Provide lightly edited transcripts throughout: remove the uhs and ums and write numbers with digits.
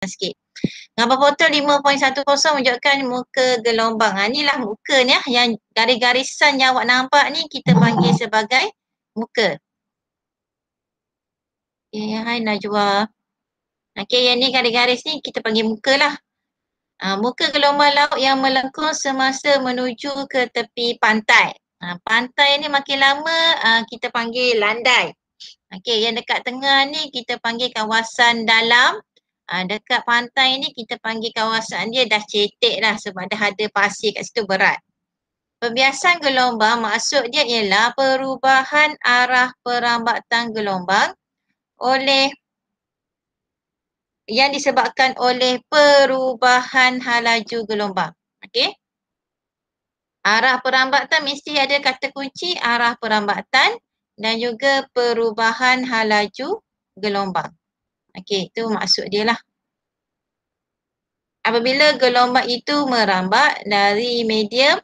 sikit. Gambar foto 5.10 menunjukkan muka gelombang. Inilah muka ni yang garis-garisan yang awak nampak ni kita panggil sebagai muka. Hai Najwa. Yang ni garis-garis ni kita panggil muka lah. Muka gelombang laut yang melengkung semasa menuju ke tepi pantai. Pantai ni makin lama kita panggil landai. Yang dekat tengah ni kita panggil kawasan dalam. Dekat pantai ni kita panggil kawasan dia dah cetek lah sebab dah ada pasir kat situ berat. Pembiasan gelombang maksud dia ialah perubahan arah perambatan gelombang yang disebabkan oleh perubahan halaju gelombang. Arah perambatan mesti ada kata kunci arah perambatan dan juga perubahan halaju gelombang. Itu maksud dia lah. Apabila gelombang itu merambat dari medium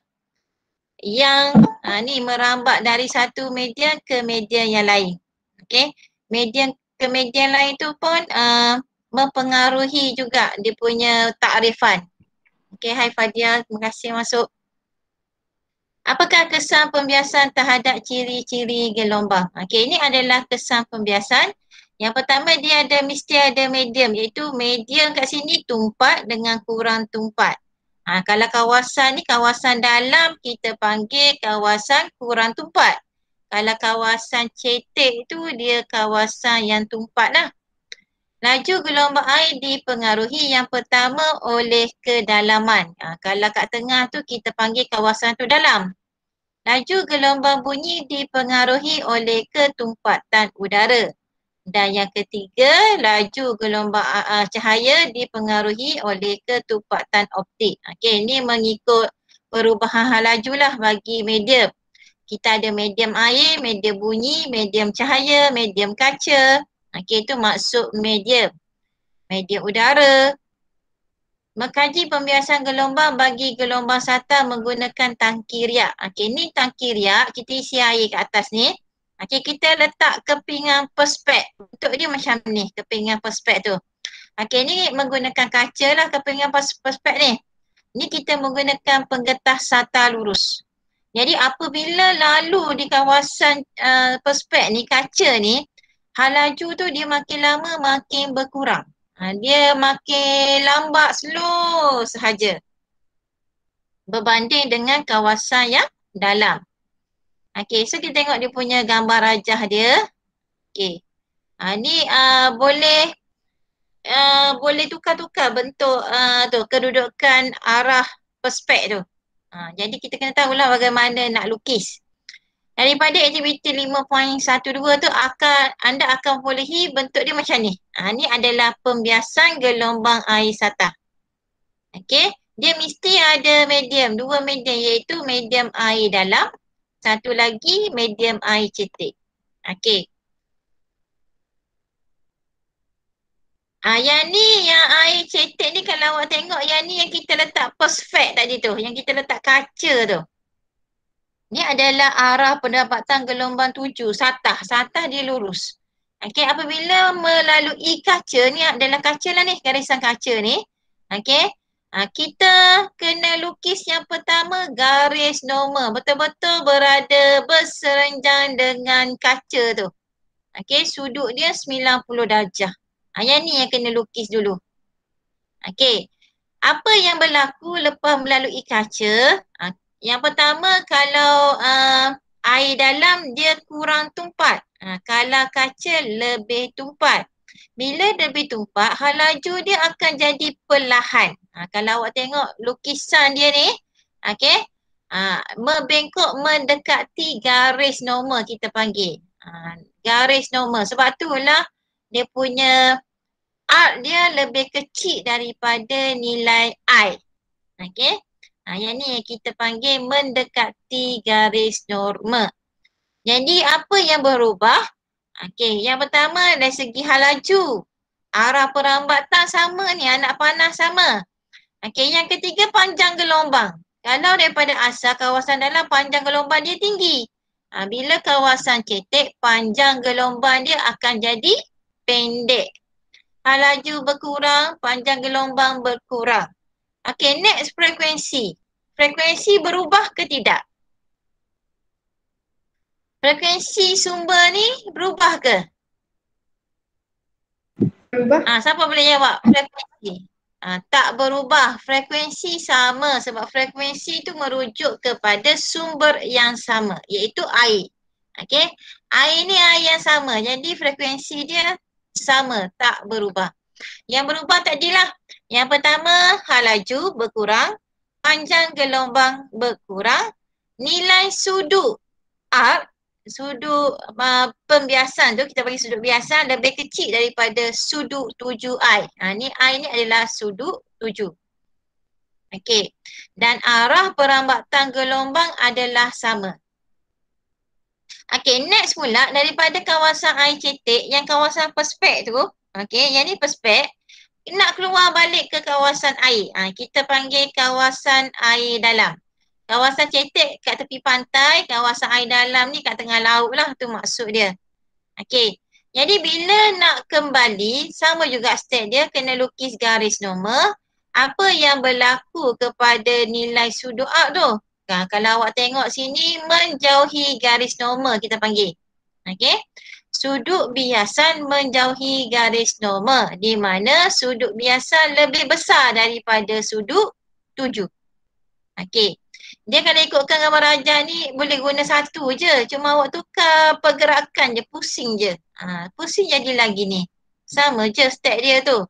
yang ni merambat dari satu medium ke medium yang lain. Medium ke medium lain tu pun mempengaruhi juga dia punya takrifan. Hai Fadia, terima kasih masuk. Apakah kesan pembiasan terhadap ciri-ciri gelombang? Ini adalah kesan pembiasan. Yang pertama dia mesti ada medium, iaitu medium kat sini tumpat dengan kurang tumpat. Kalau kawasan ni kawasan dalam kita panggil kawasan kurang tumpat. Kalau kawasan cetek tu dia kawasan yang tumpat lah. Laju gelombang air dipengaruhi yang pertama oleh kedalaman. Kalau kat tengah tu kita panggil kawasan tu dalam. Laju gelombang bunyi dipengaruhi oleh ketumpatan udara. Dan yang ketiga, laju gelombang cahaya dipengaruhi oleh ketumpatan optik. Ini mengikut perubahan halaju lah bagi medium. Kita ada medium air, medium bunyi, medium cahaya, medium kaca. Itu maksud medium. Medium udara. Mengkaji pembiasan gelombang bagi gelombang sata menggunakan tangki riak. Ni tangki riak, kita isi air kat atas ni. Kita letak kepingan perspek. Bentuk dia macam ni, kepingan perspek tu. Ni menggunakan kaca lah kepingan perspek ni. Ni kita menggunakan penggetah sata lurus. Jadi apabila lalu di kawasan perspek ni, kaca ni, halaju tu dia makin lama makin berkurang. Dia makin lambat, slow sahaja. Berbanding dengan kawasan yang dalam. So kita tengok dia punya gambar rajah dia. Ni boleh tukar-tukar bentuk kedudukan arah perspek tu. Jadi kita kena tahulah bagaimana nak lukis. Daripada aktiviti 5.12 tu anda akan bolehi bentuk dia macam ni. Ni adalah pembiasan gelombang air sata. Dia mesti ada medium, dua medium iaitu medium air dalam, satu lagi medium air cetek. Yang ni, yang air cetek ni kalau awak tengok yang ni yang kita letak perspek tadi tu, yang kita letak kaca tu. Ni adalah arah pendapatan gelombang tuju, satah. Satah dia lurus. Apabila melalui kaca, ni adalah kaca lah ni, garisan kaca ni. Kita kena lukis yang pertama garis normal. Betul-betul berada berserenjang dengan kaca tu. Sudut dia 90 darjah. Yang ni yang kena lukis dulu. Apa yang berlaku lepas melalui kaca? Yang pertama kalau air dalam dia kurang tumpat. Kalau kaca lebih tumpat. Bila lebih tumpat, halaju dia akan jadi perlahan. Kalau awak tengok lukisan dia ni, membengkok mendekati garis normal kita panggil. Garis normal. Sebab itulah dia punya arc dia lebih kecil daripada nilai I. Yang ni yang kita panggil mendekati garis normal. Jadi apa yang berubah? Yang pertama dari segi halaju. Arah perambatan sama ni, anak panah sama. Yang ketiga panjang gelombang. Kalau daripada asal kawasan dalam panjang gelombang dia tinggi. Bila kawasan cetek panjang gelombang dia akan jadi pendek. laju berkurang, panjang gelombang berkurang. Okey, next frekuensi. Frekuensi berubah ke tidak? Frekuensi sumber ni berubah ke? Berubah. Siapa boleh jawab? Frekuensi. Tak berubah. Frekuensi sama sebab frekuensi tu merujuk kepada sumber yang sama iaitu air. Okey. Air ni air yang sama. Jadi frekuensi dia sama, tak berubah. Yang berubah tadilah. Yang pertama, laju berkurang, panjang gelombang berkurang, nilai sudut arc, sudut pembiasan tu, kita bagi sudut biasan lebih kecil daripada sudut tuju I. Ni I ni adalah sudut tuju. Okey. Dan arah perambatan gelombang adalah sama. Okey, next pula daripada kawasan air cetek, yang kawasan perspek tu, okey, yang ni perspek, nak keluar balik ke kawasan air. Kita panggil kawasan air dalam. Kawasan cetek kat tepi pantai, kawasan air dalam ni kat tengah laut lah, tu maksud dia. Okey. Jadi bila nak kembali, sama juga step dia, kena lukis garis normal. Apa yang berlaku kepada nilai sudut arc tu? Kalau awak tengok sini, menjauhi garis normal kita panggil. Okey. Sudut biasan menjauhi garis normal, di mana sudut biasan lebih besar daripada sudut tuju. Okey. Dia kalau ikutkan gambar rajah ni boleh guna satu je. Cuma awak tukar pergerakan je, pusing je. Pusing jadi lagi ni. Sama je step dia tu.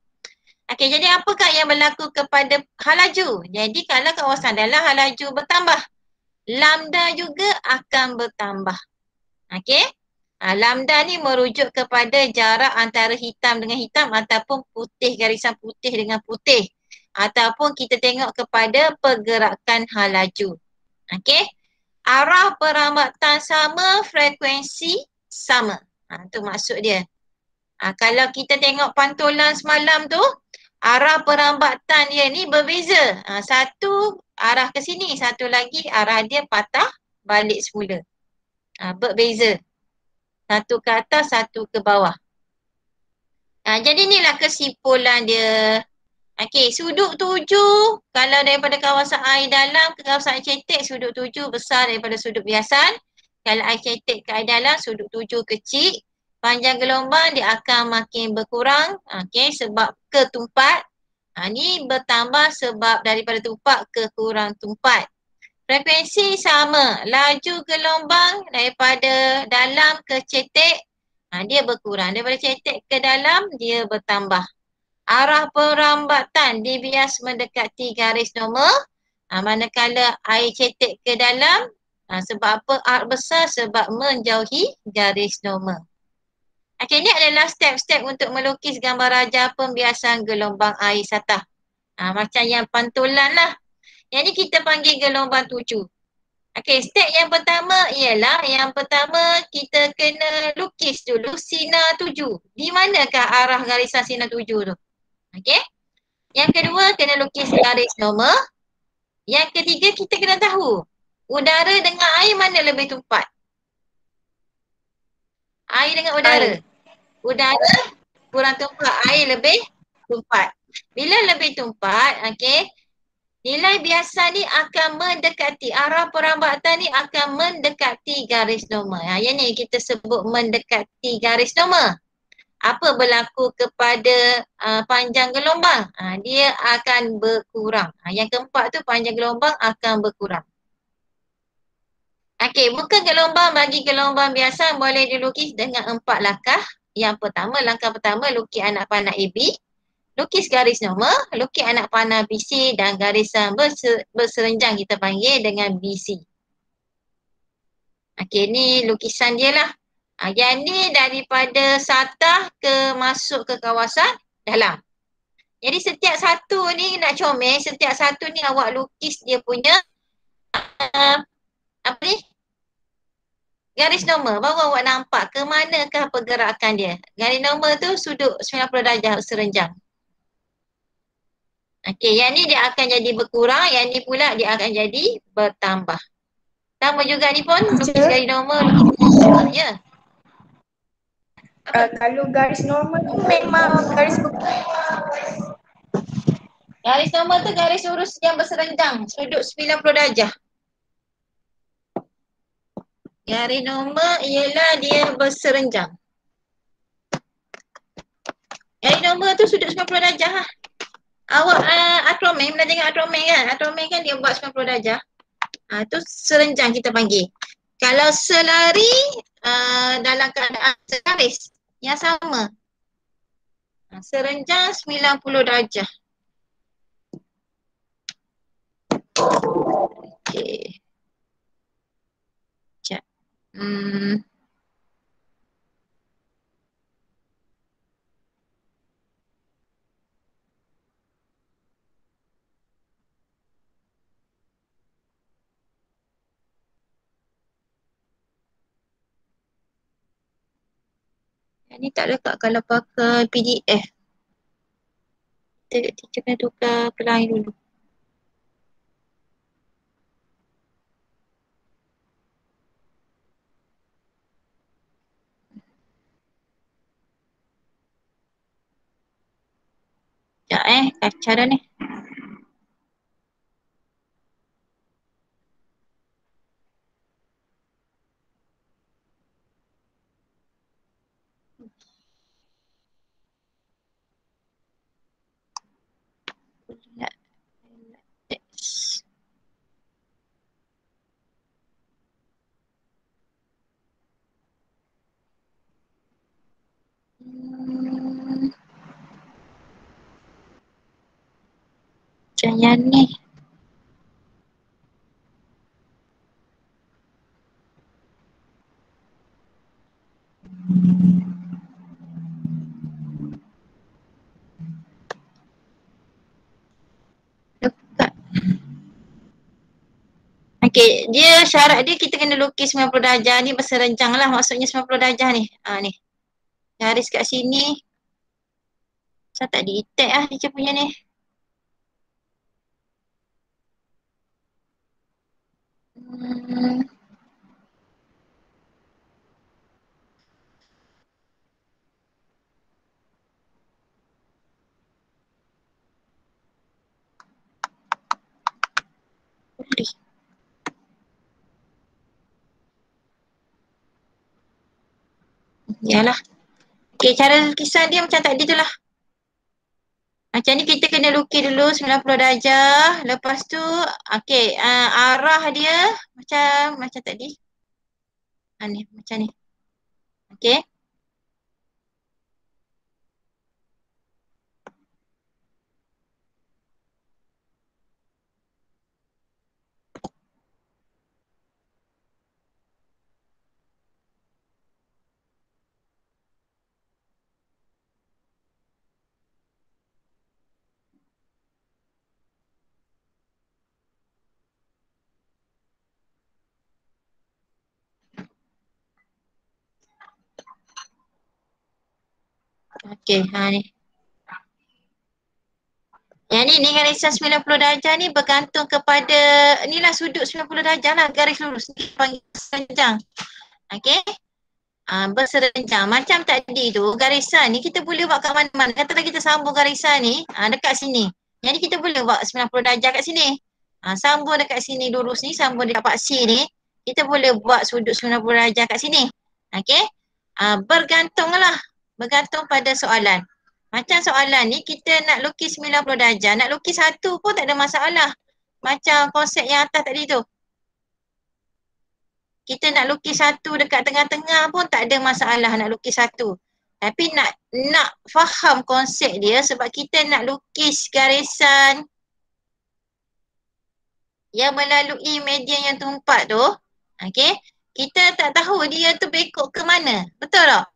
Okey, jadi apakah yang berlaku kepada halaju? Jadi kalau kawasan dalam halaju bertambah, lambda juga akan bertambah. Okey. Lambda ni merujuk kepada jarak antara hitam dengan hitam ataupun putih, garisan putih dengan putih. Ataupun kita tengok kepada pergerakan halaju. Okey. Arah perambatan sama, frekuensi sama. Tu maksud dia. Kalau kita tengok pantulan semalam tu, arah perambatan dia ni berbeza. Satu arah ke sini, satu lagi arah dia patah balik semula. Berbeza. Satu ke atas, satu ke bawah. Jadi inilah kesimpulan dia. Okey, sudut tuju, kalau daripada kawasan air dalam ke kawasan air cetek, sudut tuju besar daripada sudut biasan. Kalau air cetek ke air dalam, sudut tuju kecil. Panjang gelombang dia akan makin berkurang. Okey, sebab ketumpat. Ni bertambah sebab daripada tumpat ke kurang tumpat. Frekuensi sama, laju gelombang daripada dalam ke cetek, dia berkurang. Daripada cetek ke dalam, dia bertambah. Arah perambatan dibias mendekati garis normal. Manakala air cetek ke dalam, sebab apa arc besar? Sebab menjauhi garis normal. Okey, ini adalah step-step untuk melukis gambar rajah pembiasan gelombang air satah. Macam yang pantulan lah. Yang ni kita panggil gelombang tuju. Okey, step yang pertama ialah kita kena lukis dulu sinar tuju. Di manakah arah garisan sinar tuju tu? Okey. Yang kedua, kena lukis garis normal. Yang ketiga, kita kena tahu udara dengan air mana lebih tumpat? Air dengan udara. Udara kurang tumpat, air lebih tumpat. Bila lebih tumpat, okey, nilai biasa ni akan mendekati, arah perambatan ni akan mendekati garis normal. Yang ni kita sebut mendekati garis normal. Apa berlaku kepada panjang gelombang? Dia akan berkurang. Yang keempat tu panjang gelombang akan berkurang. Okey, buka gelombang bagi gelombang biasa boleh dilukis dengan 4 langkah. Yang pertama, langkah pertama lukis anak panah AB. Lukis garis normal, lukis anak panah BC dan garisan berserenjang kita panggil dengan BC. Okey, ni lukisan dia lah. Yang ni daripada satah ke masuk ke kawasan dalam. Jadi setiap satu ni nak comel, setiap satu ni awak lukis dia punya apa ni? Garis normal. Baru awak nampak ke manakah pergerakan dia. Garis normal tu sudut 90 darjah serenjang. Okey, yang ni dia akan jadi berkurang, yang ni pula dia akan jadi bertambah. Sama juga ni pun, lukis garis normal, lukis ya. Kalau garis normal tu memang garis Garis normal tu garis lurus yang berserenjang, sudut 90 darjah. Garis normal ialah dia berserenjang. Garis normal tu sudut 90 darjah lah. Awak akromen, belajar dengan akromen kan? Akromen kan dia buat 90 darjah. Tu serenjang kita panggil. Kalau selari dalam keadaan segaris yang sama. Serenjang 90 darjah. Okey. Sekejap. Yang ni tak lekat kalau pakai PDF. Teacher kena tukar ke lain dulu. Sekejap kacau dah ni. Macam yang ni. Lekat. Okey, dia syarat dia kita kena lukis 90 darjah ni berserenjang lah, maksudnya 90 darjah ni. Ni. Garis kat sini. Saya tak detect lah dia punya ni. Boleh. Yalah. Okey, cara lukisan dia macam tadi tu lah. Macam ni kita kena lukis dulu 90 darjah. Lepas tu, okey, arah dia macam tadi. Ni, macam ni. Okey. Okey, ni. Yang ni garisan 90 darjah ni bergantung kepada, inilah sudut 90 darjah lah, garis lurus ni panggil serenjang. Okey. Berserenjang. Macam tadi tu, garisan ni kita boleh buat kat mana-mana. Katalah kita sambung garisan ni dekat sini. Jadi kita boleh buat 90 darjah kat sini. Sambung dekat sini lurus ni, sambung dekat paksi ni. Kita boleh buat sudut 90 darjah kat sini. Okey. Bergantung lah. Bergantung pada soalan. Macam soalan ni kita nak lukis 90 darjah. Nak lukis satu pun tak ada masalah. Macam konsep yang atas tadi tu. Kita nak lukis satu dekat tengah-tengah pun tak ada masalah nak lukis satu. Tapi nak faham konsep dia sebab kita nak lukis garisan yang melalui media yang tumpat tu. Okey. Kita tak tahu dia tu bekok ke mana. Betul tak?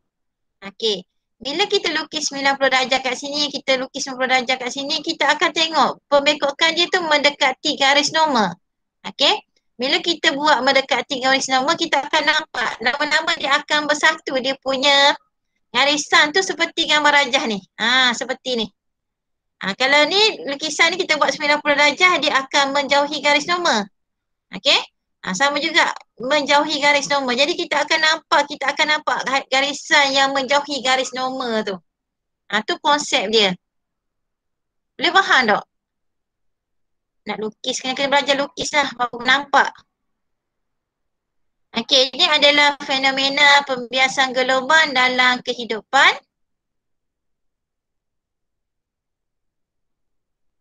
Okey. Bila kita lukis 90 darjah kat sini, kita lukis 90 darjah kat sini, kita akan tengok pembekokan dia tu mendekati garis normal. Okey. Bila kita buat mendekati garis normal, kita akan nampak lama-lama dia akan bersatu dia punya garisan tu seperti gambar rajah ni. Seperti ni. Kalau ni lukisan ni kita buat 90 darjah, dia akan menjauhi garis normal. Okey. Sama juga menjauhi garis normal. Jadi kita akan nampak garisan yang menjauhi garis normal tu. Tu konsep dia. Boleh faham tak? Nak lukis, kena belajar lukis lah baru nampak. Okey, ini adalah fenomena pembiasan gelombang dalam kehidupan.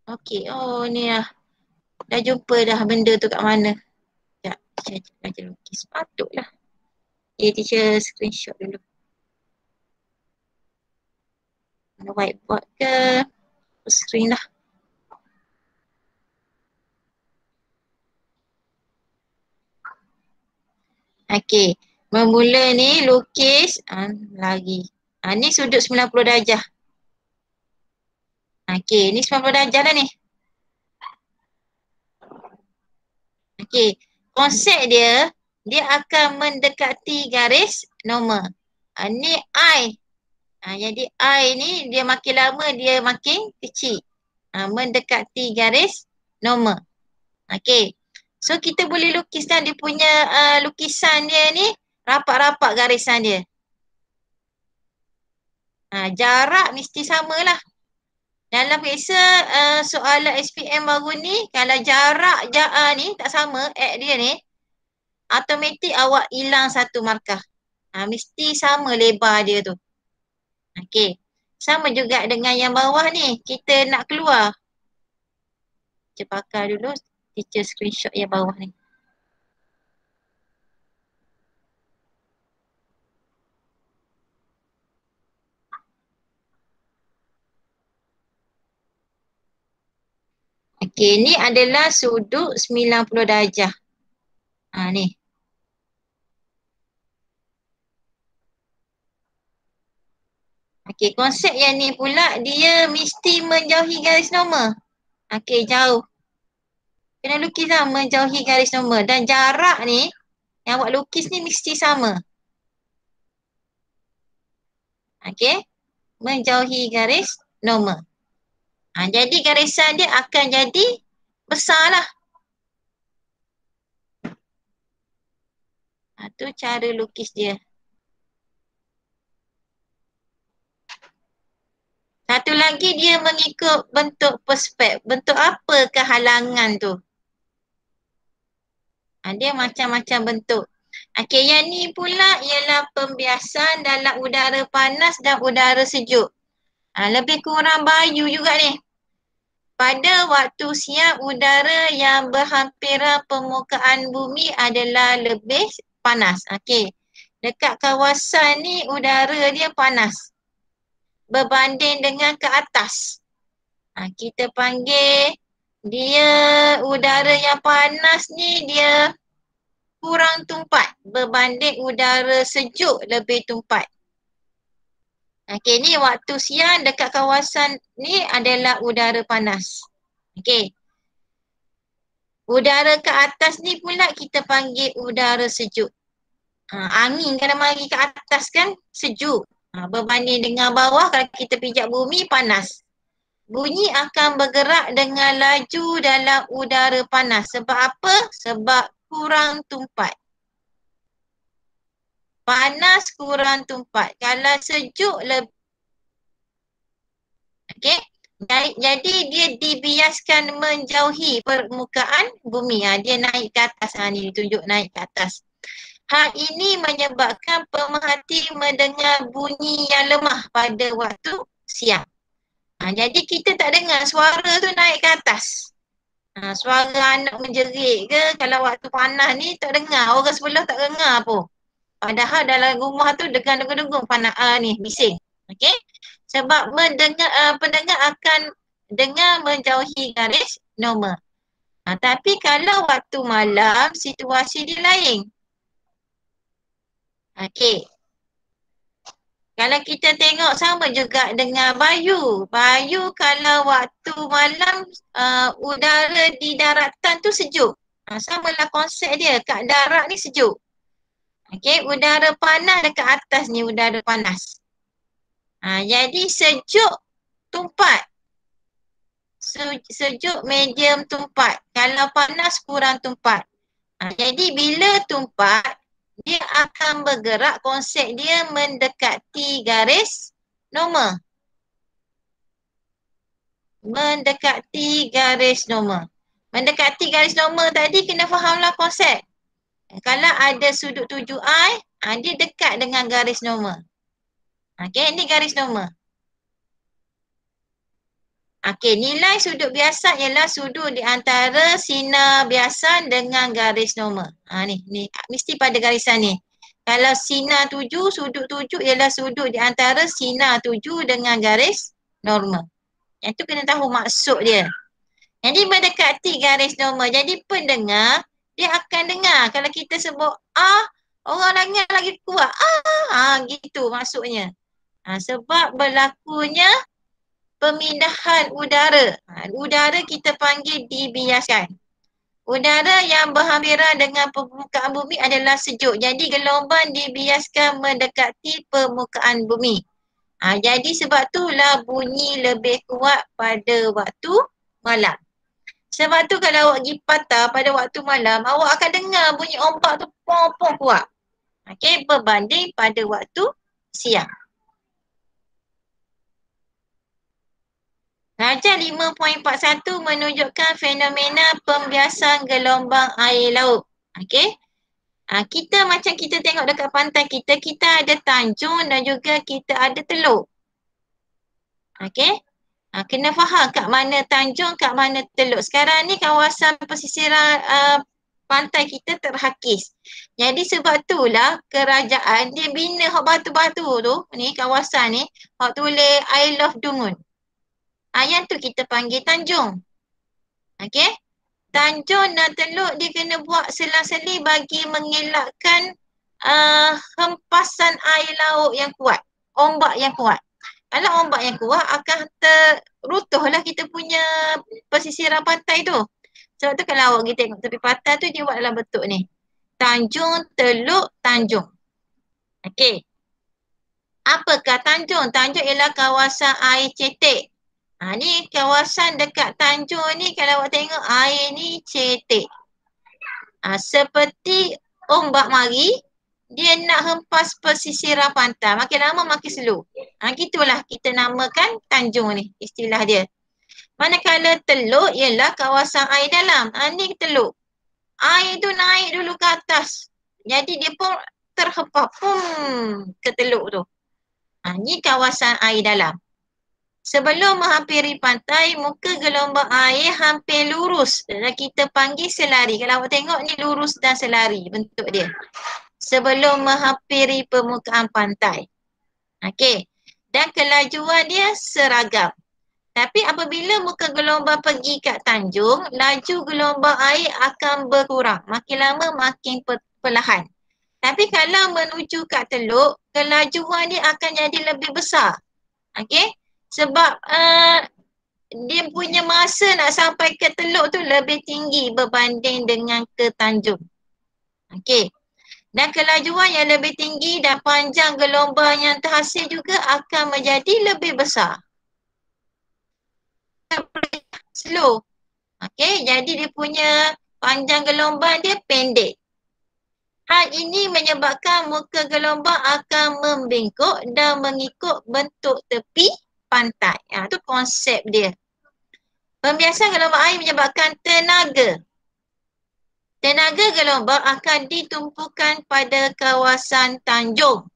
Okey, oh ni lah. Dah jumpa dah benda tu kat mana. Sekejap, teacher belajar lukis. Patutlah. Okay, teacher screenshot dulu. Mana whiteboard ke? Screen lah. Okey, bermula ni lukis lagi. Ni sudut 90 darjah. Okey, ni 90 darjah dah ni. Okey, konsep dia akan mendekati garis normal. Ni I. Jadi I ni dia makin lama dia makin kecil. Mendekati garis normal. Okey. So kita boleh lukiskan dia punya lukisan dia ni rapat-rapat garisan dia. Jarak mesti samalah. Dalam biasa soalan SPM baru ni kalau jarak ni tak sama dia ni automatik awak hilang satu markah. Mesti sama lebar dia tu. Okey. Sama juga dengan yang bawah ni. Kita nak keluar. Kita pakai dulu teacher screenshot yang bawah ni. Okey, ni adalah sudut 90 darjah. Ni. Okey, konsep yang ni pula dia mesti menjauhi garis normal. Okey, jauh. Kena lukis lah menjauhi garis normal. Dan jarak ni yang awak lukis ni mesti sama. Okey, menjauhi garis normal. Jadi garisan dia akan jadi besar lah. Tu cara lukis dia. Satu lagi dia mengikut bentuk perspek. Bentuk apa kehalangan tu? Dia macam-macam bentuk. Okey, yang ni pula ialah pembiasan dalam udara panas dan udara sejuk. Lebih kurang bayu juga ni. Pada waktu siang, udara yang berhampiran permukaan bumi adalah lebih panas. Okey, dekat kawasan ni udara dia panas berbanding dengan ke atas. Kita panggil dia udara yang panas ni dia kurang tumpat berbanding udara sejuk lebih tumpat. Okey, ni waktu siang dekat kawasan ni adalah udara panas. Okey. Udara ke atas ni pula kita panggil udara sejuk. Angin kalau mari ke atas kan sejuk. Berbanding dengan bawah kalau kita pijak bumi panas. Bunyi akan bergerak dengan laju dalam udara panas. Sebab apa? Sebab kurang tumpat. Panas kurang tumpat. Kalau sejuk lebih. Okey. Jadi dia dibiaskan menjauhi permukaan bumi. Dia naik ke atas. Ni ditunjuk naik ke atas. Hal ini menyebabkan pemerhati mendengar bunyi yang lemah pada waktu siang. Jadi kita tak dengar suara tu naik ke atas. Suara anak menjerit ke kalau waktu panas ni tak dengar. Orang sebelah tak dengar pun. Padahal dalam rumah tu dengung-dengung panas ni bising. Okey? Sebab pendengar akan dengar menjauhi garis normal. Tapi kalau waktu malam situasi dia lain. Okey. Kalau kita tengok sama juga dengan bayu. Bayu kalau waktu malam udara di daratan tu sejuk. Samalah konsep dia. Kat darat ni sejuk. Okey, udara panas dekat atas ni udara panas. Jadi sejuk tumpat. Sejuk medium tumpat. Kalau panas kurang tumpat. Jadi bila tumpat, dia akan bergerak, konsep dia mendekati garis normal. Mendekati garis normal. Mendekati garis normal tadi kena fahamlah konsep. Kalau ada sudut 7i, dia dekat dengan garis normal. Okey, ini garis normal. Okey, nilai sudut biasa ialah sudut di antara sinar biasa dengan garis normal. Ni mesti pada garisan ni. Kalau sinar 7, sudut 7 ialah sudut di antara sinar 7 dengan garis normal. Yang tu kena tahu maksud dia. Jadi mendekati garis normal. Jadi pendengar, dia akan dengar. Kalau kita sebut orang dengar lagi kuat. Gitu maksudnya. Sebab berlakunya pemindahan udara. Udara kita panggil dibiaskan. Udara yang berhampiran dengan permukaan bumi adalah sejuk. Jadi gelombang dibiaskan mendekati permukaan bumi. Jadi sebab itulah bunyi lebih kuat pada waktu malam. Sebab tu kalau awak pergi patah pada waktu malam, awak akan dengar bunyi ombak tu pom-pom kuat. Okey, berbanding pada waktu siang. Darjah 5.41 menunjukkan fenomena pembiasan gelombang air laut. Okey. Kita macam kita tengok dekat pantai kita, kita ada tanjung dan juga kita ada teluk. Okey. Kena faham kat mana tanjung, kat mana teluk. Sekarang ni kawasan pesisiran pantai kita terhakis. Jadi sebab itulah kerajaan dia bina hak batu-batu tu, ni kawasan ni, hak tulis I love Dungun. Yang tu kita panggil tanjung. Okey. Tanjung dan teluk dia kena buat selang-seli bagi mengelakkan hempasan air laut yang kuat. Ombak yang kuat. Kalau ombak yang kuat akan terutuhlah kita punya pesisiran pantai tu. Sebab tu kalau awak pergi tengok tepi pantai tu dia buat dalam bentuk ni. Tanjung, teluk, tanjung. Okey. Apakah tanjung? Tanjung ialah kawasan air cetek. Ni kawasan dekat tanjung ni kalau awak tengok air ni cetek. Seperti ombak mari, dia nak hempas pesisiran pantai. Makin lama makin slow. Gitulah kita namakan tanjung ni, istilah dia. Manakala teluk ialah kawasan air dalam. Ni teluk. Air tu naik dulu ke atas. Jadi dia pun terhempap ke teluk tu. Ni kawasan air dalam. Sebelum menghampiri pantai, muka gelombang air hampir lurus dan kita panggil selari. Kalau awak tengok ni lurus dan selari bentuk dia. Sebelum menghampiri permukaan pantai. Okey. Dan kelajuan dia seragam. Tapi apabila muka gelombang pergi kat tanjung, laju gelombang air akan berkurang. Makin lama makin perlahan. Tapi kalau menuju kat teluk, kelajuan dia akan jadi lebih besar. Okey. Sebab dia punya masa nak sampai ke teluk tu lebih tinggi berbanding dengan ke tanjung. Okey. Dan kelajuan yang lebih tinggi dan panjang gelombang yang terhasil juga akan menjadi lebih besar. Slow. Okey, jadi dia punya panjang gelombang dia pendek. Hal ini menyebabkan muka gelombang akan membengkok dan mengikut bentuk tepi pantai. Itu konsep dia. Pembiasan gelombang air menyebabkan tenaga. Tenaga gelombang akan ditumpukan pada kawasan tanjung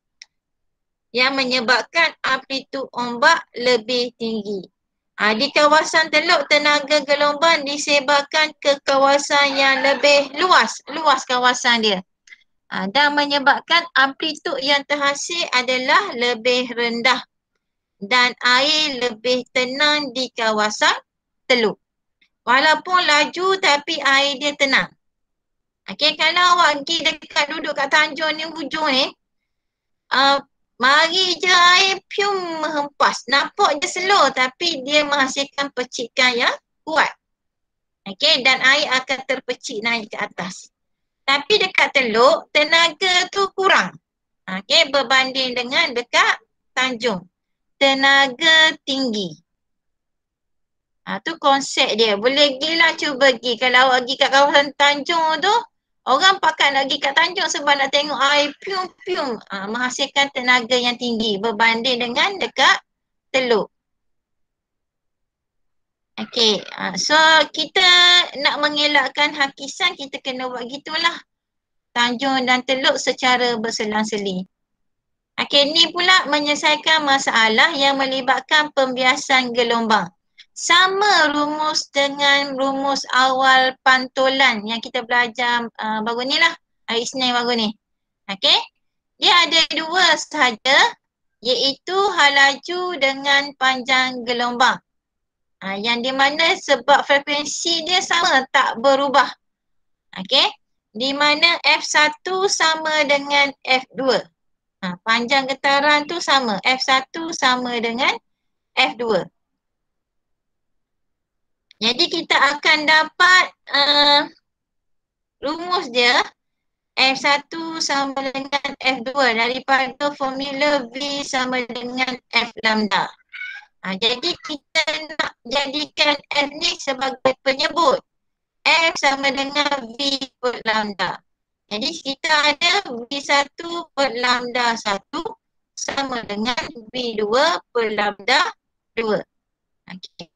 yang menyebabkan amplitude ombak lebih tinggi. Di kawasan teluk, tenaga gelombang disebarkan ke kawasan yang lebih luas. Luas kawasan dia. Dan menyebabkan amplitude yang terhasil adalah lebih rendah. Dan air lebih tenang di kawasan teluk. Walaupun laju tapi air dia tenang. Okey, kalau awak pergi dekat duduk kat tanjung ni, hujung ni, mari je air pium menghempas. Nampak je slow tapi dia menghasilkan percikan yang kuat. Okey, dan air akan terpercik naik ke atas. Tapi dekat teluk, tenaga tu kurang. Okey, berbanding dengan dekat tanjung. Tenaga tinggi. Tu konsep dia. Boleh pergilah, cuba pergi. Kalau awak pergi kat kawasan tanjung tu, Orang pakat nak pergi kat Tanjung sebab nak tengok air pium-pium menghasilkan tenaga yang tinggi berbanding dengan dekat Teluk. Okey, so kita nak mengelakkan hakisan, kita kena buat gitulah. Tanjung dan Teluk secara berselang-seling. Okey, ni pula menyelesaikan masalah yang melibatkan pembiasan gelombang. Sama rumus dengan rumus awal pantulan yang kita belajar baru ni lah. Hari Isnin baru ni. Okey, dia ada dua sahaja, iaitu halaju dengan panjang gelombang. Yang di mana sebab frekuensi dia sama, tak berubah. Okey, di mana F1 sama dengan F2. Panjang getaran tu sama, F1 sama dengan F2. Jadi kita akan dapat rumus dia F1 sama dengan F2 daripada formula V sama dengan F lambda. Jadi kita nak jadikan F ni sebagai penyebut. F sama dengan V per lambda. Jadi kita ada V1 per lambda 1 sama dengan V2 per lambda 2. Okay.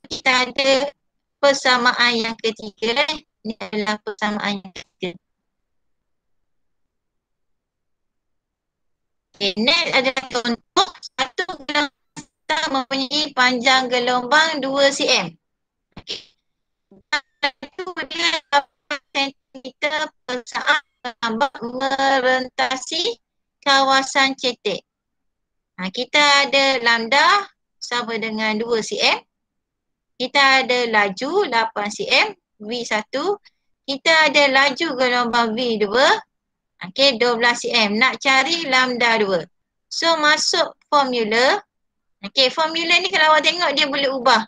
Kita ada persamaan yang ketiga. Ini adalah persamaan yang ketiga. Okay, next adalah contoh. Satu gelombang mempunyai panjang gelombang 2 cm. Itu dia 8 cm per saat merentasi kawasan cetek. Kita ada lambda sama dengan 2 cm. Kita ada laju 8 cm V1. Kita ada laju gelombang V2. Okey, 12 cm. Nak cari lambda 2. So masuk formula. Okey, formula ni kalau awak tengok dia boleh ubah.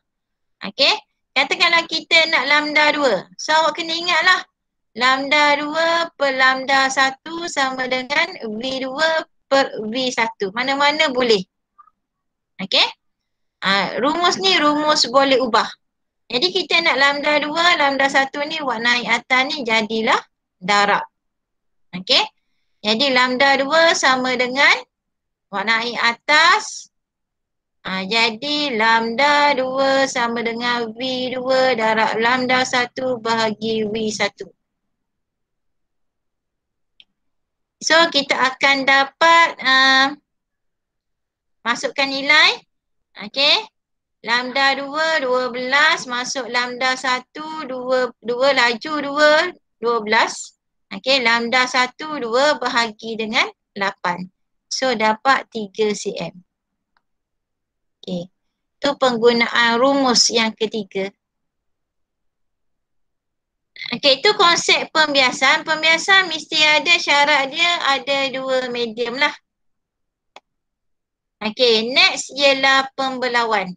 Okey, katakanlah kita nak lambda 2. So awak kena ingatlah. Lambda 2 per lambda 1 sama dengan V2 per V1. Mana-mana boleh. Okey. Rumus ni rumus boleh ubah. Jadi kita nak lambda 2, lambda 1 ni buat naik atas ni jadilah darab. Okey. Jadi lambda 2 sama dengan buat naik atas. Jadi lambda 2 sama dengan V2 darab lambda 1 bahagi V1. So kita akan dapat masukkan nilai. Okey. Lambda 2, 12 masuk lambda 1, 2 laju 2, 12. Okey, lambda 1, 2 bahagi dengan 8. So dapat 3 cm. Okey. Itu penggunaan rumus yang ketiga. Okey, itu konsep pembiasan. Pembiasan mesti ada syarat dia ada dua medium lah. Okey, next ialah pembelauan.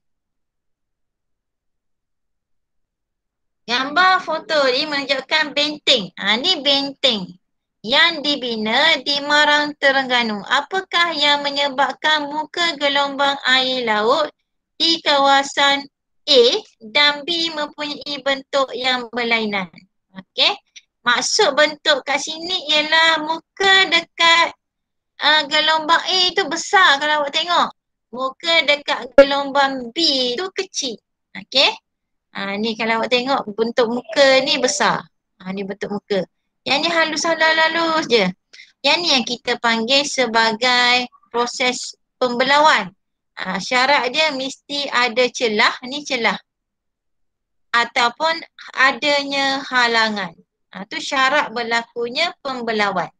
Gambar foto ni menunjukkan benteng. Ni benteng yang dibina di Marang Terengganu. Apakah yang menyebabkan muka gelombang air laut di kawasan A dan B mempunyai bentuk yang berlainan? Okey. Maksud bentuk kat sini ialah muka dekat gelombang A tu besar kalau awak tengok. Muka dekat gelombang B tu kecil. Okey. Ni kalau awak tengok bentuk muka ni besar. Ni bentuk muka. Yang ni halus je. Yang ni yang kita panggil sebagai proses pembelauan. Syarat dia mesti ada celah. Ni celah. Ataupun adanya halangan. Tu syarat berlakunya pembelauan.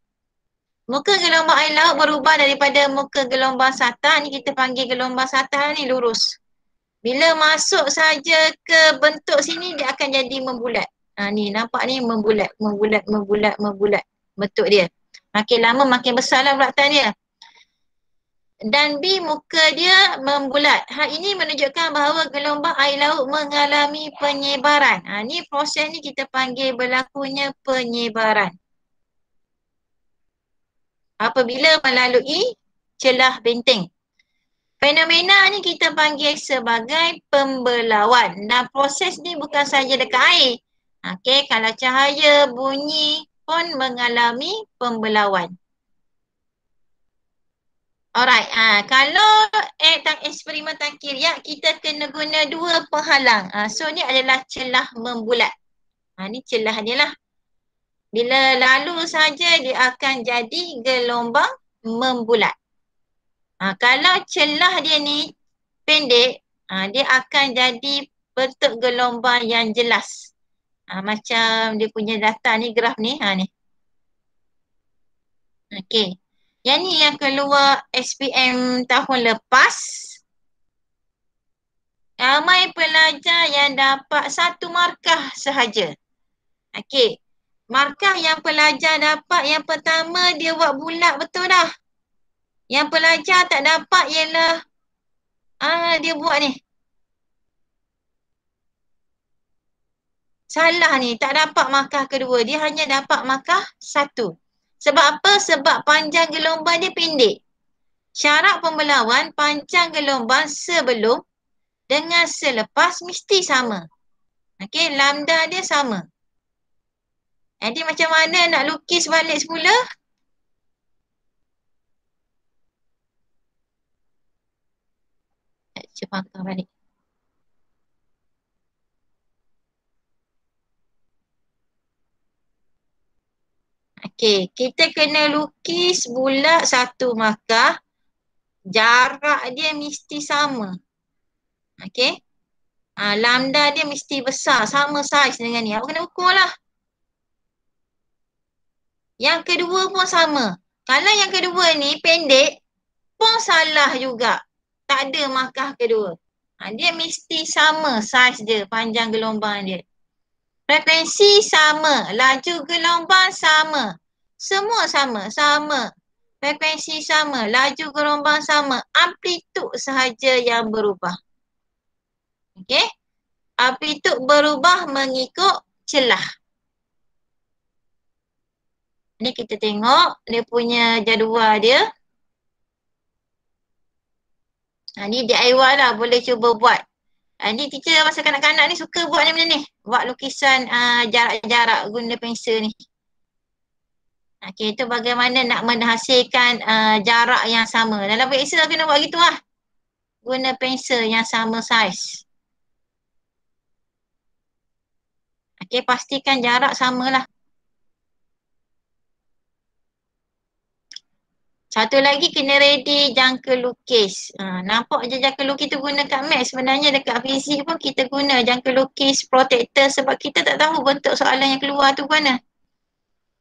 Muka gelombang air laut berubah daripada muka gelombang sata. Ni kita panggil gelombang sata ni lurus. Bila masuk saja ke bentuk sini dia akan jadi membulat. Ni nampak ni membulat bentuk dia. Makin lama makin besarlah bulatan dia. Dan B muka dia membulat. Hal ini menunjukkan bahawa gelombang air laut mengalami penyebaran. Ni proses ni kita panggil berlakunya penyebaran. Apabila melalui celah benteng. Fenomena ni kita panggil sebagai pembelauan. Dan proses ni bukan saja dekat air. Okey, kalau cahaya, bunyi pun mengalami pembelauan. Alright, kalau eksperimen tangkiriak kita kena guna dua penghalang. So ni adalah celah membulat. Ni celah dia lah. Bila lalu saja dia akan jadi gelombang membulat. Kalau celah dia ni pendek, dia akan jadi bentuk gelombang yang jelas. Macam dia punya data ni, graf ni. Ni. Okey. Yang ni yang keluar SPM tahun lepas. Ramai pelajar yang dapat 1 markah sahaja. Okey. Markah yang pelajar dapat yang pertama dia buat bulat betul dah. Yang pelajar tak dapat ialah dia buat ni. Salah ni, tak dapat markah kedua. Dia hanya dapat markah 1. Sebab apa? Sebab panjang gelombang dia pendek. Syarat pembelauan panjang gelombang sebelum dengan selepas mesti sama. Okey, lambda dia sama. Jadi macam mana nak lukis balik semula? Cuba angkat balik. Okey, kita kena lukis bulat 1 markah. Jarak dia mesti sama. Okey. Lambda dia mesti besar, sama saiz dengan ni. Awak kena ukur lah. Yang kedua pun sama. Kalau yang kedua ni pendek, pun salah juga. Tak ada markah kedua. Dia mesti sama saiz dia, panjang gelombang dia. Frekuensi sama, laju gelombang sama. Semua sama. Frekuensi sama, laju gelombang sama. Amplitud sahaja yang berubah. Okey? Amplitud berubah mengikut celah. Ni kita tengok dia punya jadual dia. Ni DIY lah, boleh cuba buat. Ni teacher masa kanak-kanak ni suka buat ni benda ni. Buat lukisan jarak-jarak guna pensel ni. Okey, itu bagaimana nak menghasilkan jarak yang sama. Dalam Excel kena buat gitu lah. Guna pensel yang sama saiz. Okey, pastikan jarak samalah. Satu lagi kena ready jangka lukis. Nampak je jangka lukis tu guna kat Math. Sebenarnya dekat fizik pun kita guna jangka lukis protector sebab kita tak tahu bentuk soalan yang keluar tu mana.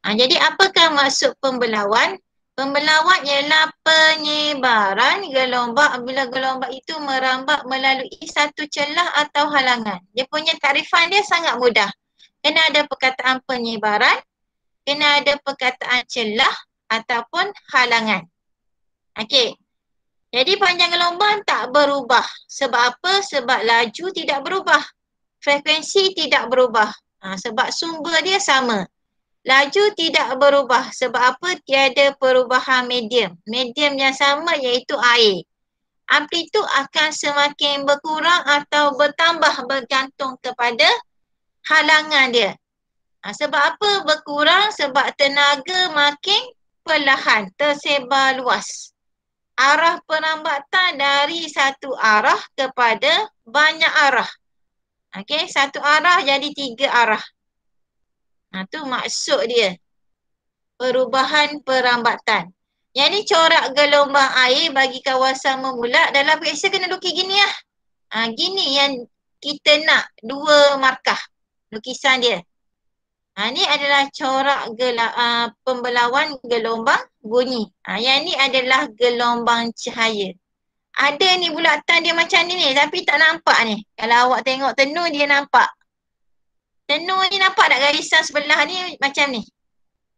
Jadi apakah maksud pembelauan? Pembelauan ialah penyebaran gelombang apabila gelombang itu merambat melalui satu celah atau halangan. Dia punya takrifan dia sangat mudah. Kena ada perkataan penyebaran, kena ada perkataan celah ataupun halangan. Okey. Jadi panjang gelombang tak berubah. Sebab apa? Sebab laju tidak berubah. Frekuensi tidak berubah. Sebab sumber dia sama. Laju tidak berubah. Sebab apa? Tiada perubahan medium. Medium yang sama iaitu air. Amplitud akan semakin berkurang atau bertambah bergantung kepada halangan dia. Sebab apa berkurang? Sebab tenaga makin perlahan, tersebar luas. Arah perambatan dari satu arah kepada banyak arah. Okey, satu arah jadi 3 arah. Tu maksud dia. Perubahan perambatan. Yang ni corak gelombang air bagi kawasan membulat. Dalam Excel kena lukis gini lah. Gini yang kita nak 2 markah lukisan dia. Ni adalah corak pembelauan gelombang bunyi. Yang ni adalah gelombang cahaya. Ada ni bulatan dia macam ni tapi tak nampak ni. Kalau awak tengok tenun dia nampak. Tenun ni nampak tak garisan sebelah ni macam ni.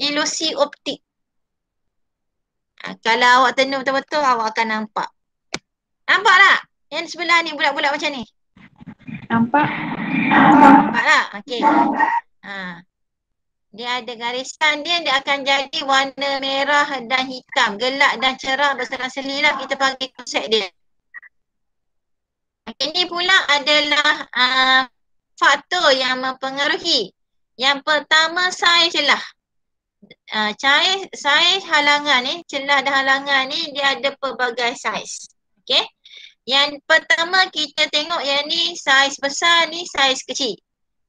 Ilusi optik. Kalau awak tenun betul-betul awak akan nampak. Nampak tak? Yang sebelah ni bulat-bulat macam ni. Nampak? Nampak tak? Okey. Dia ada garisan dia akan jadi warna merah dan hitam. Gelap dan cerah berselang-seli lah kita panggil konsep dia. Ini pula adalah faktor yang mempengaruhi. Yang pertama saiz celah. saiz halangan ni, celah dan halangan ni dia ada pelbagai saiz. Okey. Yang pertama kita tengok yang ni saiz besar, ni saiz kecil.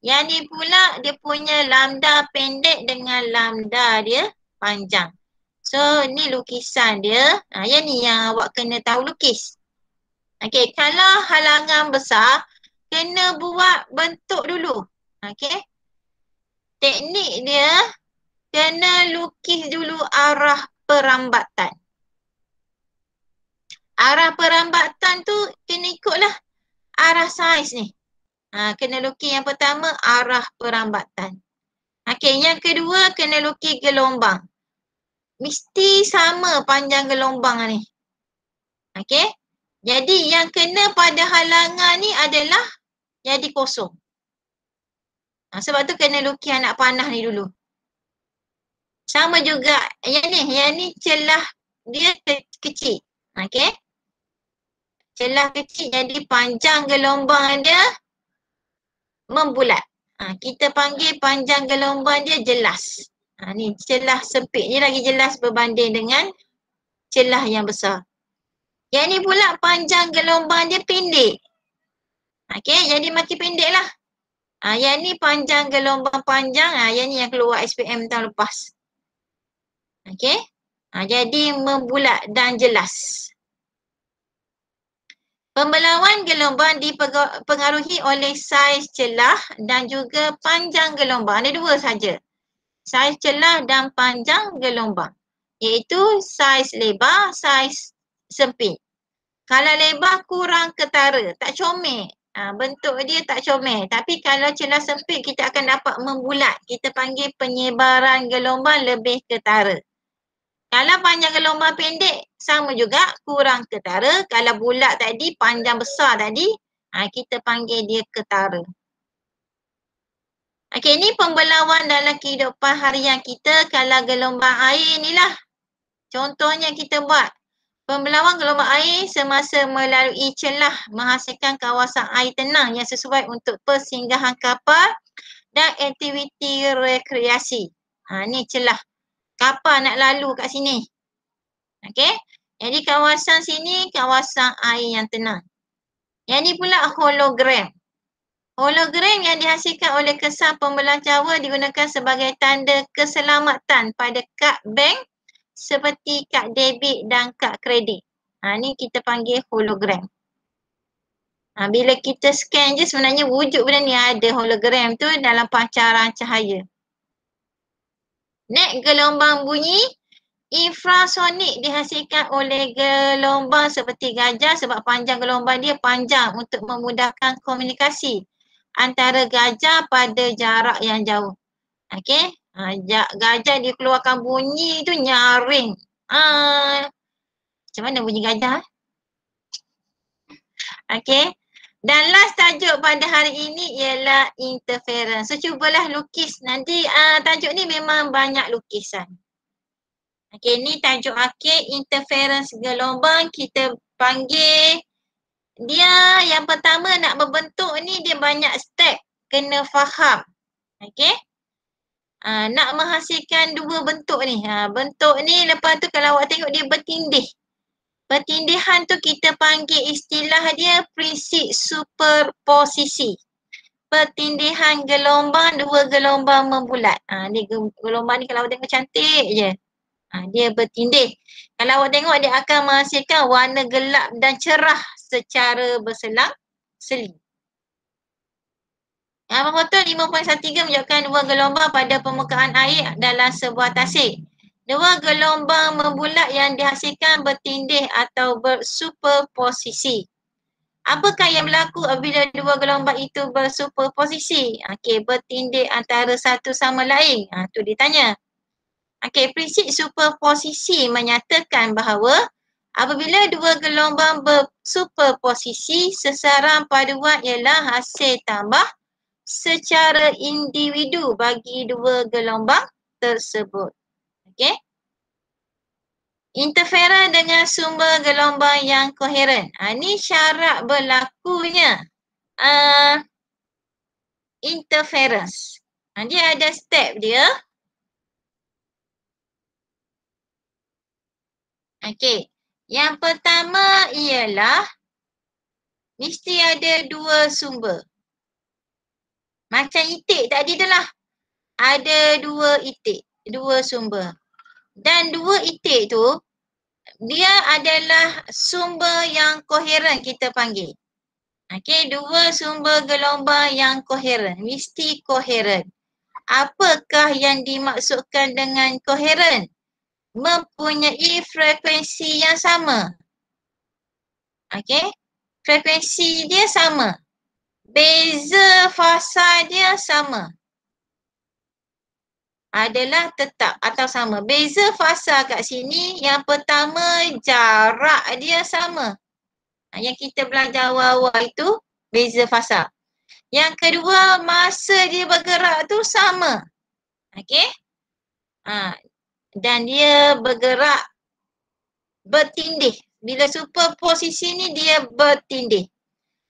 Yang ni pula dia punya lambda pendek dengan lambda dia panjang. So ni lukisan dia. Yang ni yang awak kena tahu lukis. Okey, kalau halangan besar kena buat bentuk dulu. Okey. Teknik dia kena lukis dulu arah perambatan. Arah perambatan tu kena ikutlah arah saiz ni. Kena lukis yang pertama arah perambatan. Okey, yang kedua kena lukis gelombang. Mesti sama panjang gelombang ni. Okey. Jadi yang kena pada halangan ni adalah jadi kosong. Sebab tu kena lukis anak panah ni dulu. Sama juga yang ni celah dia kecil. Okey. Celah kecil jadi panjang gelombang dia membulat. Kita panggil panjang gelombang dia jelas. Ni celah sempit ni lagi jelas berbanding dengan celah yang besar. Yang ni pula panjang gelombang dia pendek. Okey, jadi makin pendek lah. Yang ni panjang gelombang panjang, yang ni yang keluar SPM tahun lepas. Okey. Jadi membulat dan jelas. Pembelauan gelombang dipengaruhi oleh saiz celah dan juga panjang gelombang. Ada dua saja. Saiz celah dan panjang gelombang. Iaitu saiz lebar, saiz sempit. Kalau lebar kurang ketara, tak comel. Bentuk dia tak comel. Tapi kalau celah sempit kita akan dapat membulat. Kita panggil penyebaran gelombang lebih ketara. Kalau panjang gelombang pendek, sama juga kurang ketara. Kalau bulat tadi, panjang besar tadi, kita panggil dia ketara. Okey, ni pembelauan dalam kehidupan harian kita. Kalau gelombang air ni lah. Contohnya kita buat. Pembelauan gelombang air semasa melalui celah menghasilkan kawasan air tenang yang sesuai untuk persinggahan kapal dan aktiviti rekreasi. Ni celah. Kapal nak lalu kat sini. Okey. Jadi kawasan sini kawasan air yang tenang. Yang ni pula hologram. Hologram yang dihasilkan oleh kesan pembelahan cawa digunakan sebagai tanda keselamatan pada kad bank seperti kad debit dan kad kredit. Ni kita panggil hologram. Bila kita scan je sebenarnya wujud benda ni, ada hologram tu dalam pancaran cahaya. Next, gelombang bunyi. Infrasonik dihasilkan oleh gelombang seperti gajah sebab panjang gelombang dia panjang untuk memudahkan komunikasi antara gajah pada jarak yang jauh. Okey, gajah dia keluarkan bunyi tu nyaring. Macam mana bunyi gajah? Okey. Dan last tajuk pada hari ini ialah interference. So cubalah lukis. Nanti tajuk ni memang banyak lukisan. Okey, ni tajuk akhir interference gelombang. Kita panggil dia yang pertama nak berbentuk ni dia banyak step. Kena faham. Okey. Nak menghasilkan dua bentuk ni. Bentuk ni lepas tu kalau awak tengok dia bertindih. Pertindihan tu kita panggil istilah dia prinsip superposisi. Pertindihan gelombang, dua gelombang membulat. Ni gelombang ni kalau awak tengok cantik je. Dia bertindih. Kalau awak tengok dia akan menghasilkan warna gelap dan cerah secara berselang-seling. Faktor 5.13 menunjukkan dua gelombang pada permukaan air dalam sebuah tasik. Dua gelombang membulat yang dihasilkan bertindih atau bersuperposisi. Apakah yang berlaku apabila dua gelombang itu bersuperposisi? Okey, bertindih antara satu sama lain. Tu ditanya. Okey, prinsip superposisi menyatakan bahawa apabila dua gelombang bersuperposisi, sesaran paduan ialah hasil tambah secara individu bagi dua gelombang tersebut. Okey. Interference dengan sumber gelombang yang koheren. Ni syarat berlakunya interference. Dia ada step dia. Okey. Yang pertama ialah mesti ada dua sumber. Macam itik tadi tu lah. Ada dua itik, dua sumber. Dan dua itik tu, dia adalah sumber yang koheren kita panggil. Okey, dua sumber gelombang yang koheren. Mesti koheren. Apakah yang dimaksudkan dengan koheren? Mempunyai frekuensi yang sama. Okey, frekuensi dia sama. Beza fasa dia sama. Adalah tetap atau sama. Beza fasa kat sini yang pertama jarak dia sama. Yang kita belajar awal-awal itu beza fasa. Yang kedua masa dia bergerak tu sama. Okey? Dan dia bergerak bertindih. Bila superposisi ni dia bertindih.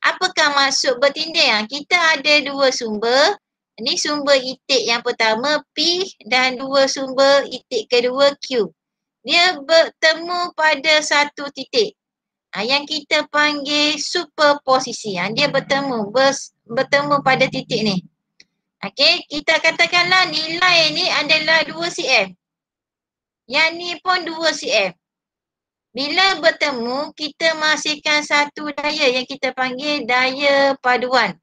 Apakah maksud bertindih? Kita ada dua sumber. Ini sumber itik yang pertama P dan dua sumber itik kedua Q. Dia bertemu pada satu titik. Yang kita panggil superposisi. Dia bertemu pada titik ni. Okey, kita katakanlah nilai ni adalah 2 cm. Yang ni pun 2 cm. Bila bertemu, kita menghasilkan satu daya yang kita panggil daya paduan.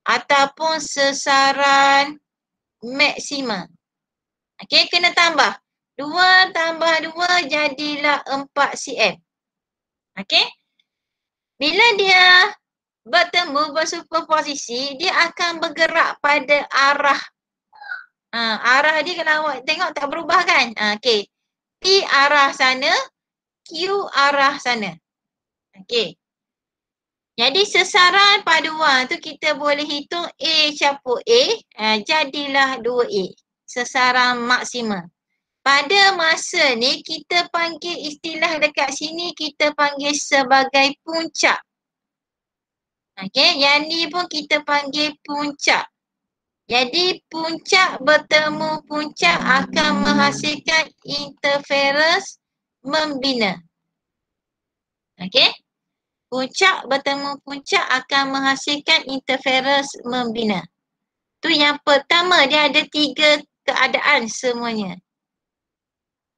Ataupun sesaran maksima. Okey, kena tambah. 2 tambah 2 jadilah 4 cm. Okey. Bila dia bertemu bersuperposisi, dia akan bergerak pada arah. Arah dia kalau awak tengok tak berubah kan? Okey. P arah sana, Q arah sana. Okey. Jadi sesaran paduan tu kita boleh hitung A campur A, jadilah 2A. Sesaran maksima. Pada masa ni kita panggil istilah dekat sini kita panggil sebagai puncak. Okey, yang ni pun kita panggil puncak. Jadi puncak bertemu puncak akan menghasilkan interference membina. Okey? Puncak bertemu puncak akan menghasilkan interference membina. Tu yang pertama, dia ada 3 keadaan semuanya.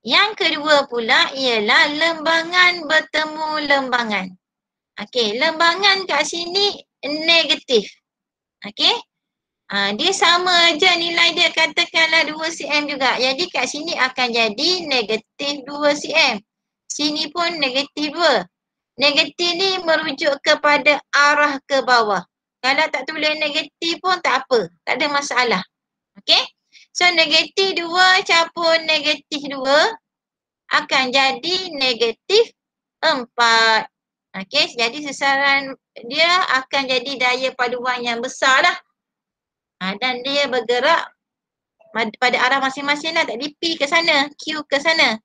Yang kedua pula ialah lembangan bertemu lembangan. Okey, lembangan kat sini negatif. Okey? Dia sama je nilai dia, katakanlah 2 cm juga. Jadi kat sini akan jadi negatif 2 cm. Sini pun negatif 2. Negatif ni merujuk kepada arah ke bawah. Kalau tak tulis negatif pun tak apa. Tak ada masalah. Okey? So negatif 2 campur negatif 2 akan jadi negatif 4. Okey? Jadi sesaran dia akan jadi daya paduan yang besar lah. Dan dia bergerak pada arah masing-masing lah. Tadi P ke sana, Q ke sana.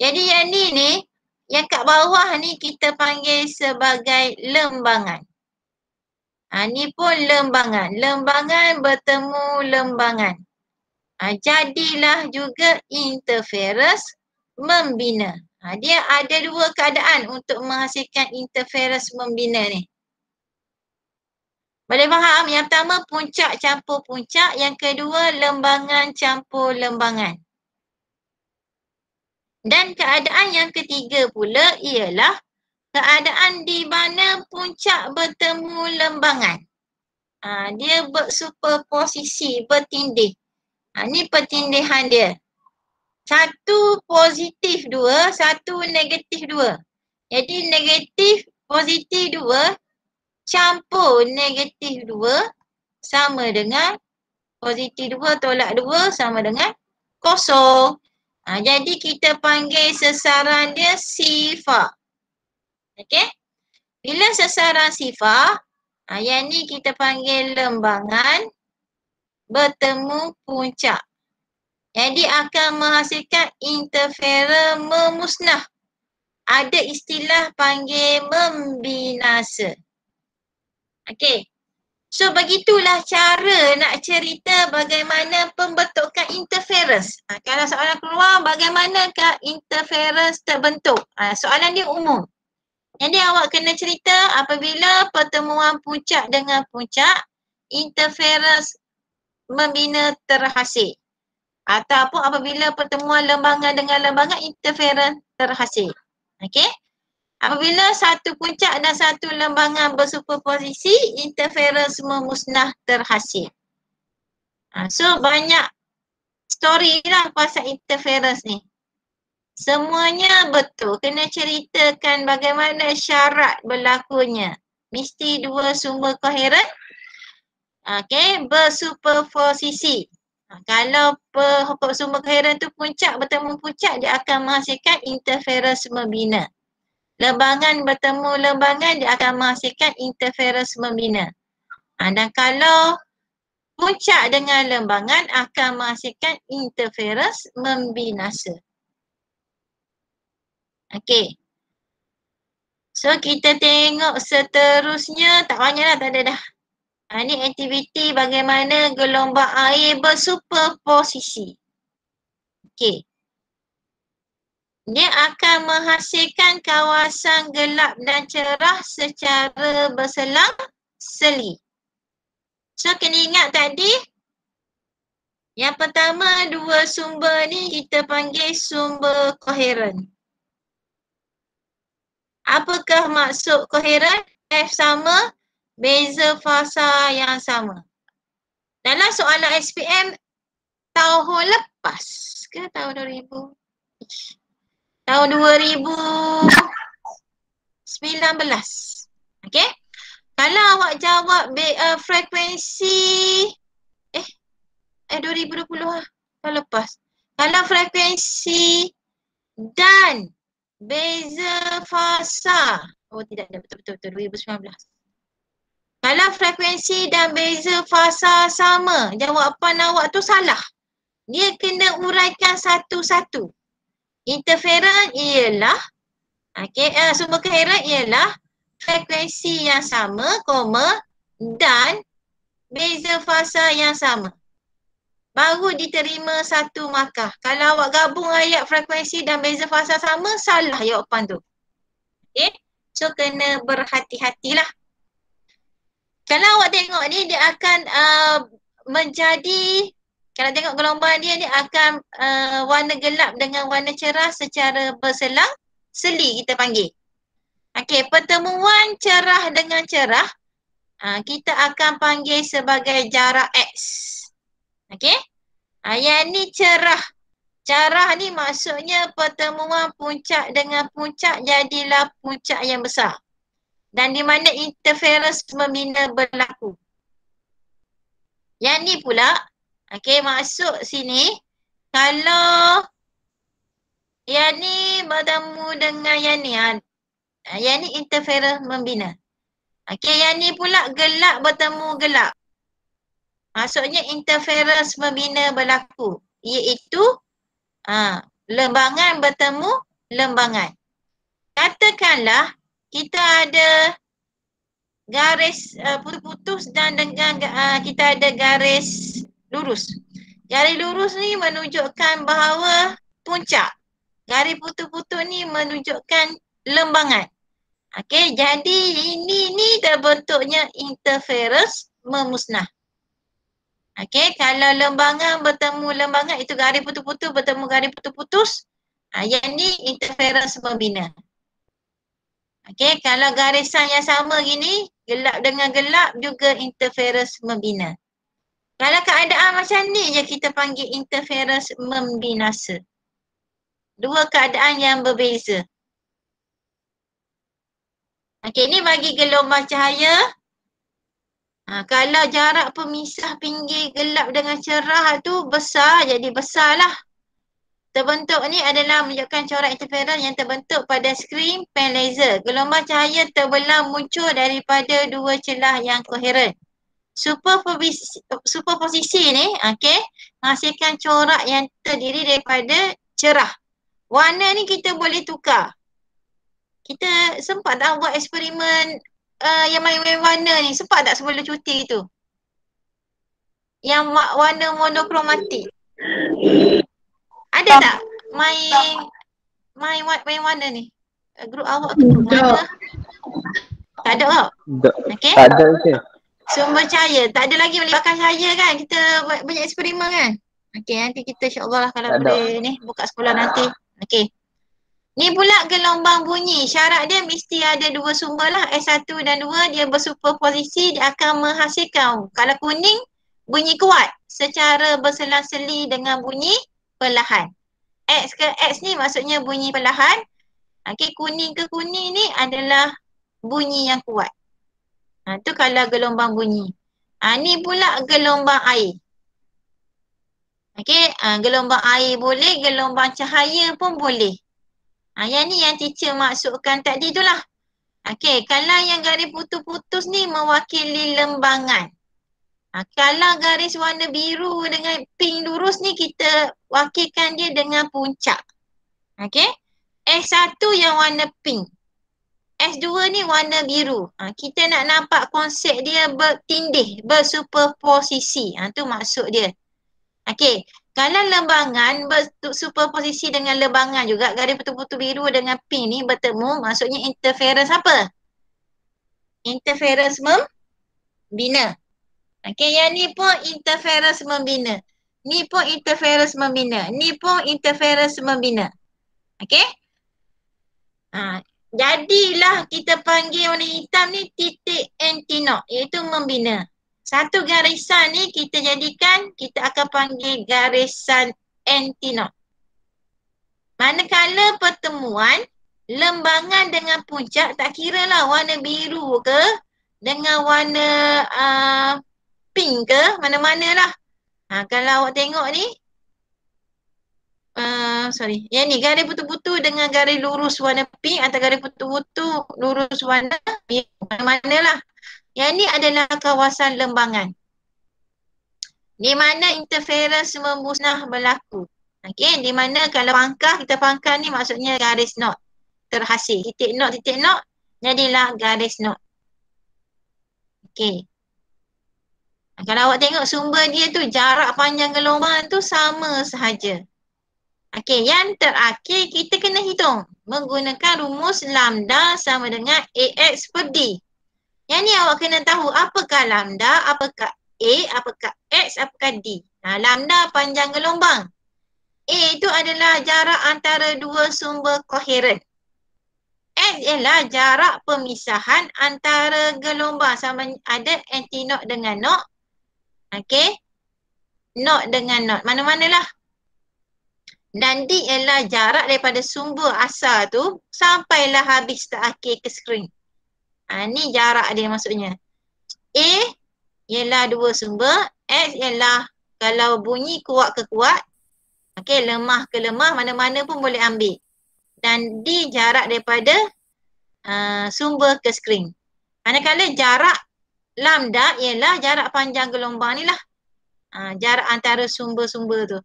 Jadi yang ni, yang kat bawah ni kita panggil sebagai lembangan. Ni pun lembangan. Lembangan bertemu lembangan. Jadilah juga interference membina. Dia ada 2 keadaan untuk menghasilkan interference membina ni. Boleh faham? Yang pertama puncak campur puncak. Yang kedua lembangan campur lembangan. Dan keadaan yang ketiga pula ialah keadaan di mana puncak bertemu lembangan. Dia bersuperposisi, bertindih. Ni pertindihan dia. Satu positif 2, satu negatif 2. Jadi negatif positif 2 campur negatif 2 sama dengan positif 2 tolak 2 sama dengan kosong. Jadi kita panggil sesaran dia sifar. Okey? Bila sesaran sifar, yang ni kita panggil lembangan bertemu puncak. Jadi akan menghasilkan interference memusnah. Ada istilah panggil membinasa. Okey. So begitulah cara nak cerita bagaimana pembentukan interference. Kalau soalan keluar bagaimanakah interference terbentuk? Soalan dia umum. Jadi awak kena cerita apabila pertemuan puncak dengan puncak, interference membina terhasil. Ataupun apabila pertemuan lembangan dengan lembangan, interference terhasil. Okey? Apabila satu puncak dan satu lembangan bersuperposisi, interference memusnah terhasil. So banyak story lah pasal interference ni. Semuanya betul. Kena ceritakan bagaimana syarat berlakunya. Mesti dua sumber koheren. Okey, bersuperposisi. Kalau sumber koheren tu puncak bertemu puncak, dia akan menghasilkan interference membina. Lembangan bertemu lembangan, dia akan menghasilkan interference membina. Dan kalau puncak dengan lembangan akan menghasilkan interference membinasa. Okey. So kita tengok seterusnya, tak banyaklah, tak ada dah. Ni aktiviti bagaimana gelombang air bersuperposisi. Okey. Dia akan menghasilkan kawasan gelap dan cerah secara berselang-seli. So kena ingat tadi, yang pertama dua sumber ni kita panggil sumber koheren. Apakah maksud koheren? F sama, beza fasa yang sama. Dalam soalan SPM tahun lepas ke tahun 2000? Tahun 2019. Okey? Kalau awak jawab frekuensi 2020 lah, tahun lepas. Kalau frekuensi dan beza fasa. Oh tidak, betul 2019. Kalau frekuensi dan beza fasa sama, jawapan awak tu salah. Dia kena uraikan satu-satu. Interference ialah, sumber koheren ialah frekuensi yang sama, dan beza fasa yang sama. Baru diterima satu markah. Kalau awak gabung ayat frekuensi dan beza fasa sama, salah jawapan tu. Okay? So kena berhati-hatilah. Kalau awak tengok ni, dia akan menjadi, kalau tengok gelombang dia akan warna gelap dengan warna cerah secara berselang-seli kita panggil. Okey, pertemuan cerah dengan cerah, kita akan panggil sebagai jarak X. Okey? Yang ni cerah. Cerah ni maksudnya pertemuan puncak dengan puncak jadilah puncak yang besar. Dan di mana interference membina berlaku. Yang ni pula, masuk sini, kalau yang ni bertemu dengan yang ni interference membina. Yang ni pula gelap bertemu gelap. Maksudnya interference membina berlaku. Iaitu lembangan bertemu lembangan. Katakanlah kita ada garis putus-putus dan dengan kita ada garis lurus. Garis lurus ni menunjukkan bahawa puncak. Garis putus-putus ni menunjukkan lembangan. Jadi ini terbentuknya interference memusnah. Kalau lembangan bertemu lembangan, itu garis putus-putus bertemu garis putus-putus, yang ni interference membina. Kalau garisan yang sama gini, gelap dengan gelap juga interference membina. Kalau keadaan macam ni je kita panggil interference membinasa. Dua keadaan yang berbeza. Ni bagi gelombang cahaya. Kalau jarak pemisah pinggir gelap dengan cerah tu besar, jadi besar lah. Terbentuk ni adalah menunjukkan corak interference yang terbentuk pada skrin pen laser. Gelombang cahaya terbelah muncul daripada dua celah yang koheren. Superposisi ni, menghasilkan corak yang terdiri daripada cerah. Warna ni kita boleh tukar. Kita sempat dah buat eksperimen yang main-main warna ni? Sempat tak sebelum cuti tu? Yang warna monokromatik. Ada tak main warna ni? Grup awak tu grup mana? Tak ada tau. Okay. Tak ada je. Sumber cahaya. Tak ada lagi melibatkan cahaya kan? Kita banyak eksperimen kan? Okay, nanti kita insyaAllah lah kalau boleh ni buka sekolah nanti. Okay. Ni pula gelombang bunyi. Syarat dia mesti ada dua sumber lah. S1 dan 2 dia bersuperposisi, dia akan menghasilkan. Kalau kuning, bunyi kuat secara berselang-seli dengan bunyi perlahan. X ke X ni maksudnya bunyi perlahan. Okay, kuning ke kuning ni adalah bunyi yang kuat. Tu kalau gelombang bunyi. Ni pula gelombang air. Okay, gelombang air boleh, gelombang cahaya pun boleh. Yang ni yang teacher maksudkan tadi tu lah. Okay, kalau yang garis putus-putus ni mewakili lembangan. Kalau garis warna biru dengan pink lurus ni kita wakilkan dia dengan puncak. Okay, S1 yang warna pink. S2 ni warna biru. Kita nak nampak konsep dia bertindih, bersuperposisi. Tu maksud dia. Okay, kalau lembangan bersuperposisi dengan lembangan juga, garis putus-putus biru dengan pink ni bertemu, maksudnya interference apa? Interference membina. Okay, yang ni pun interference membina. Ni pun interference membina. Ni pun interference membina. Okay? Jadilah kita panggil warna hitam ni titik antinot, iaitu membina. Satu garisan ni kita jadikan, kita akan panggil garisan antinot. Manakala pertemuan lembangan dengan puncak, tak kira lah warna biru ke dengan warna pink ke, mana-mana lah. Kalau awak tengok ni, yang ni garis putu-putu dengan garis lurus warna pink atau garis putu-putu lurus warna biru, mana-mana lah. Yang ni adalah kawasan lembangan. Di mana interference memusnah berlaku. Okay, di mana kalau pangkah, kita pangkah ni maksudnya garis not terhasil. Titik not, jadilah garis not. Okay. Kalau awak tengok sumber dia tu, jarak panjang gelombang tu sama sahaja. Okay, yang terakhir kita kena hitung. Menggunakan rumus lambda sama dengan AX per D. Yang ni awak kena tahu apakah lambda, apakah A, apakah X, apakah D. Lambda panjang gelombang. A itu adalah jarak antara dua sumber koheren. X ialah jarak pemisahan antara gelombang, sama ada antinot dengan not. Okay. Not dengan not. Mana-manalah. Dan D ialah jarak daripada sumber asal tu sampailah habis terakhir ke skrin. Ni jarak dia maksudnya. A ialah dua sumber. X ialah kalau bunyi kuat ke kuat. Okay, lemah ke lemah, mana-mana pun boleh ambil. Dan D jarak daripada sumber ke skrin. Manakala jarak lambda ialah jarak panjang gelombang ni lah. Jarak antara sumber-sumber tu.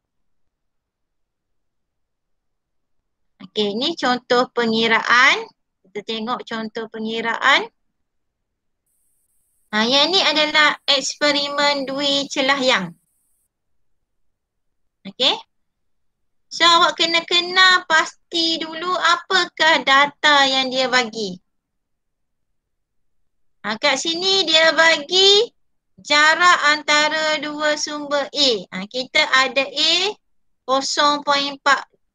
Okey, ni contoh pengiraan. Kita tengok contoh pengiraan. Yang ni adalah eksperimen Dwi Celahyang. Okey. So, awak kena kenal pasti dulu apakah data yang dia bagi. Kat sini dia bagi jarak antara dua sumber A. Kita ada A 0.4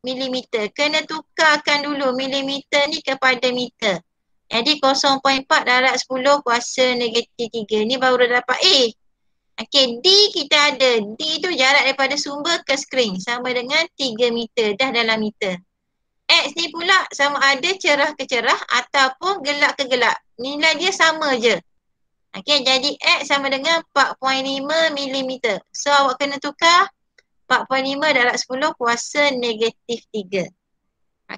milimeter. Kena tukarkan dulu milimeter ni kepada meter. Jadi 0.4 darab 10 kuasa negatif 3. Ni baru dah dapat A. Okey, D kita ada. D tu jarak daripada sumber ke skrin. Sama dengan 3 meter. Dah dalam meter. X ni pula sama ada cerah ke cerah ataupun gelap ke gelap. Nilai dia sama je. Okey, jadi X sama dengan 4.5 milimeter. So, awak kena tukar 4.5 darab 10 kuasa negatif 3.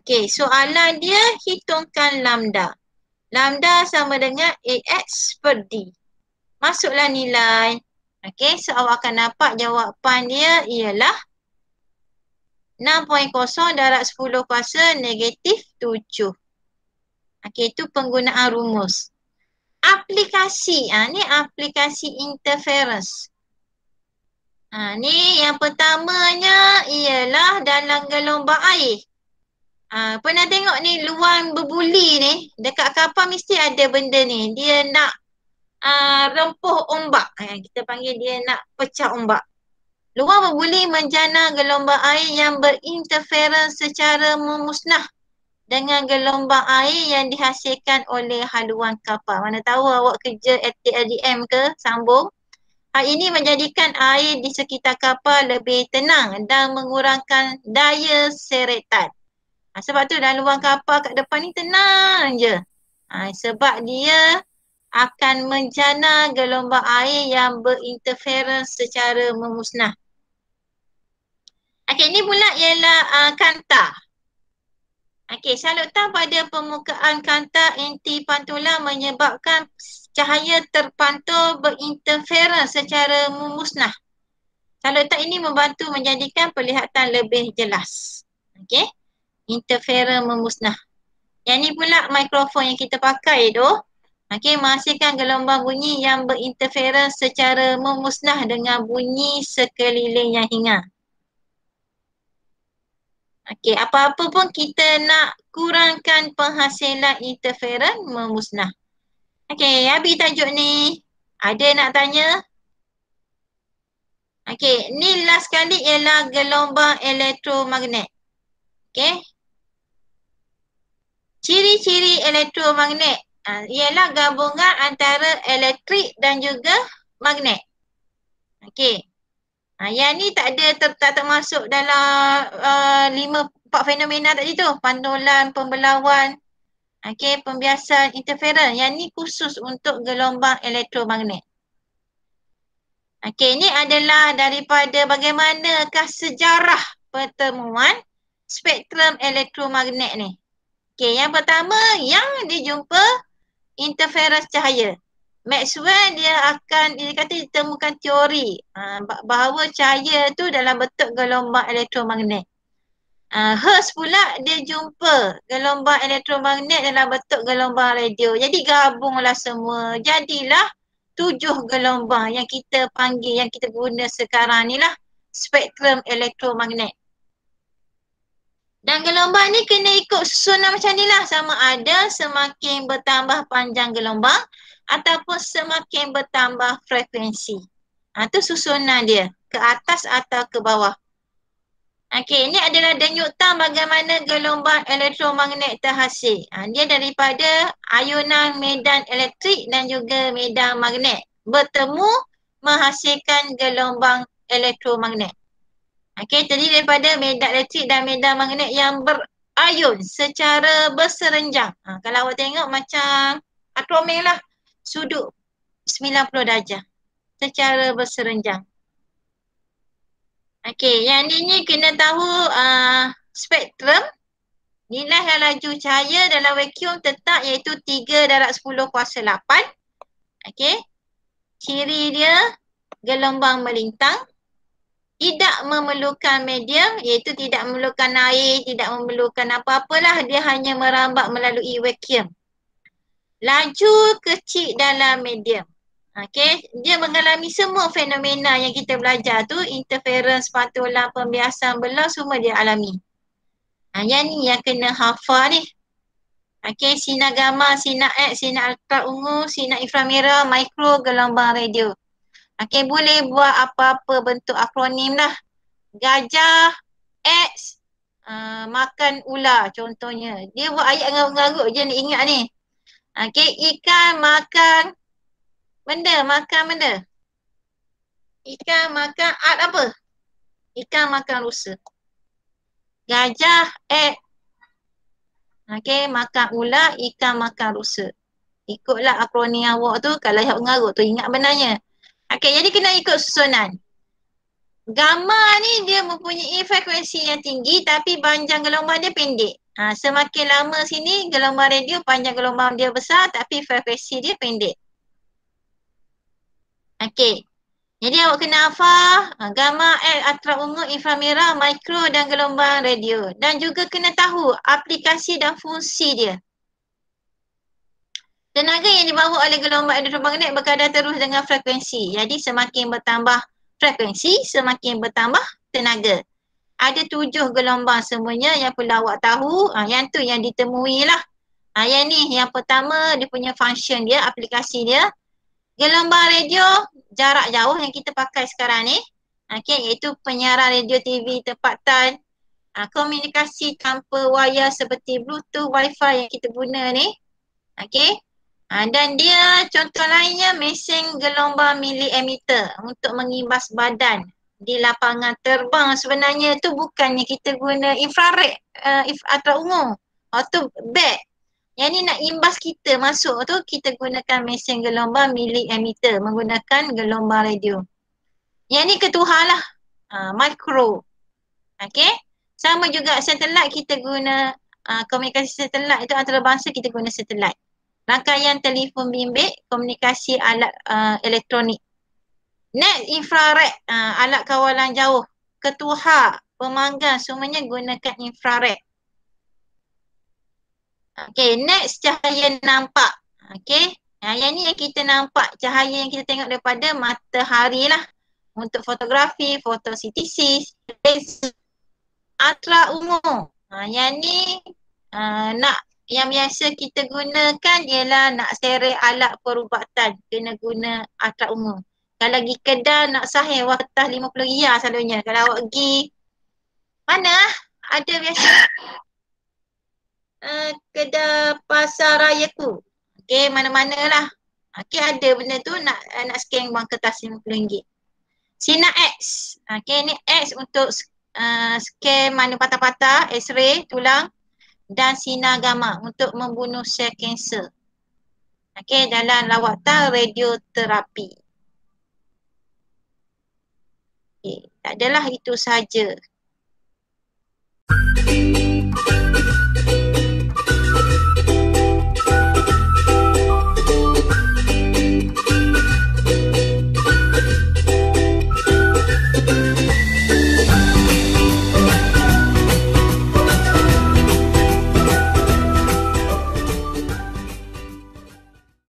Okey, soalan dia hitungkan lambda. Lambda sama dengan AX per D. Masuklah nilai. Okey, so awak akan dapat jawapan dia ialah 6.0 darab 10 kuasa negatif 7. Okey, itu penggunaan rumus. aplikasi. Ni aplikasi interference. Ni yang pertamanya ialah dalam gelombang air. Pernah tengok ni luang berbuli ni, dekat kapal mesti ada benda ni. Dia nak rempuh ombak. Kita panggil dia nak pecah ombak. Luang berbuli menjana gelombang air yang berinterference secara memusnah dengan gelombang air yang dihasilkan oleh haluan kapal. Mana tahu awak kerja ATLDM ke, sambung. Hal ini menjadikan air di sekitar kapal lebih tenang dan mengurangkan daya seretan. Sebab tu dalam luang kapal kat depan ni tenang je. Sebab dia akan menjana gelombang air yang berinterference secara memusnah. Okey, ni pula ialah kanta. Okey, salutan pada permukaan kanta anti pantulan menyebabkan cahaya terpantul berinterference secara memusnah. Salutan ini membantu menjadikan penglihatan lebih jelas. Okey, interference memusnah. Yang ni pula mikrofon yang kita pakai tu. Okey, menghasilkan gelombang bunyi yang berinterference secara memusnah dengan bunyi sekeliling yang hingar. Okey, apa-apa pun kita nak kurangkan penghasilan interference memusnah. Okey, habis tajuk ni. Ada nak tanya? Okey, ni last kali ialah gelombang elektromagnet. Okey. Ciri-ciri elektromagnet ialah gabungan antara elektrik dan juga magnet. Okey. Yang ni tak termasuk dalam 4 fenomena tadi tu. Pantulan, pembelauan, pembiasan, interference. Yang ni khusus untuk gelombang elektromagnet. Okey, ini adalah daripada bagaimanakah sejarah pertemuan spektrum elektromagnet ni. Okey, yang pertama yang dijumpa interference cahaya. Maxwell dia kata ditemukan teori bahawa cahaya tu dalam bentuk gelombang elektromagnet. Hertz pula dia jumpa gelombang elektromagnet dalam bentuk gelombang radio. Jadi gabunglah semua. Jadilah 7 gelombang yang kita panggil, yang kita guna sekarang ni lah spektrum elektromagnet. Dan gelombang ni kena ikut susunan macam ni lah. Sama ada semakin bertambah panjang gelombang ataupun semakin bertambah frekuensi. Tu susunan dia. Ke atas atau ke bawah. Okey, ini adalah denyutan bagaimana gelombang elektromagnet terhasil. Dia daripada ayunan medan elektrik dan juga medan magnet bertemu menghasilkan gelombang elektromagnet. Okey, terdiri daripada medan elektrik dan medan magnet yang berayun secara berserenjang. Kalau awak tengok macam atomik lah, sudut 90 darjah secara berserenjang. Okey, yang ni kena tahu spektrum nilai laju cahaya dalam vacuum tetap iaitu 3/10⁸. Okey. Ciri dia gelombang melintang, tidak memerlukan medium iaitu tidak memerlukan air, tidak memerlukan apa-apalah, dia hanya merambat melalui vacuum. Laju kecil dalam medium. Okey, dia mengalami semua fenomena yang kita belajar tu, interference, pantulan, pembiasan, belah, semua dia alami. Yang ni yang kena hafal ni. Okey, sinar gamma, sinar X, sinar ultra ungu, sinar inframerah, mikro, gelombang radio. Okey, boleh buat apa-apa bentuk akronim lah. Gajah, X, makan ular contohnya. Dia buat ayat ngarut-ngarut je nak ingat ni. Okey, ikan makan makan benda. Ikan makan art apa? Ikan makan rusa. Gajah, okey, makan ular, ikan makan rusa. Ikutlah akronim awak tu, kalau awak ngarut tu ingat benarnya. Okey, jadi kena ikut susunan. Gamma ni dia mempunyai frekuensi yang tinggi tapi panjang gelombang dia pendek. Semakin lama sini gelombang radio panjang gelombang dia besar tapi frekuensi dia pendek. Okey. Jadi awak kena hafal gamma, X, ultra ungu, inframerah, mikro dan gelombang radio. Dan juga kena tahu aplikasi dan fungsi dia. Tenaga yang dibawa oleh gelombang elektromagnet berkadar terus dengan frekuensi. Jadi semakin bertambah frekuensi, semakin bertambah tenaga. Ada 7 gelombang semuanya yang perlu awak tahu. Yang tu yang ditemui lah. Yang ni yang pertama dia punya function dia, aplikasi dia. Gelombang radio jarak jauh yang kita pakai sekarang ni. Okay, iaitu penyiaran radio TV tempatan. Komunikasi tanpa wayar seperti Bluetooth, Wi-Fi yang kita guna ni. Okay. Dan dia contoh lainnya mesin gelombang milimeter untuk mengimbas badan di lapangan terbang. Sebenarnya tu bukannya kita guna infrared atau ungu. Tu bag. Yang ni nak imbas kita masuk tu kita gunakan mesin gelombang milimeter menggunakan gelombang radio. Yang ni ketuhar lah. Micro. Okay. Sama juga satelit kita guna komunikasi satelit itu antarabangsa kita guna satelit. Rangkaian telefon bimbit, komunikasi alat elektronik. Net infrared, alat kawalan jauh, ketuhar, pemanggang semuanya gunakan infrared. Okay, next cahaya nampak. Okay, yang ni yang kita nampak, cahaya yang kita tengok daripada matahari lah. Untuk fotografi, fotosintesis, ultra ungu. Yang ni nak yang biasa kita gunakan ialah nak seret alat perubatan, kena guna ultra ungu. Kalau pergi kedai nak sahih kertas 50 riyal selalunya. Kalau awak pergi mana? Ada biasa kedai pasar raya tu. Okay, mana-mana lah. Okay, ada benda tu nak scan wang kertas RM50. Sinar X. Okay, ni X untuk scan mana patah-patah, X-ray, tulang. Dan sinar gamma untuk membunuh sel kanser. Okay, dalam lawatan radioterapi. Okay, tak adalah itu sahaja.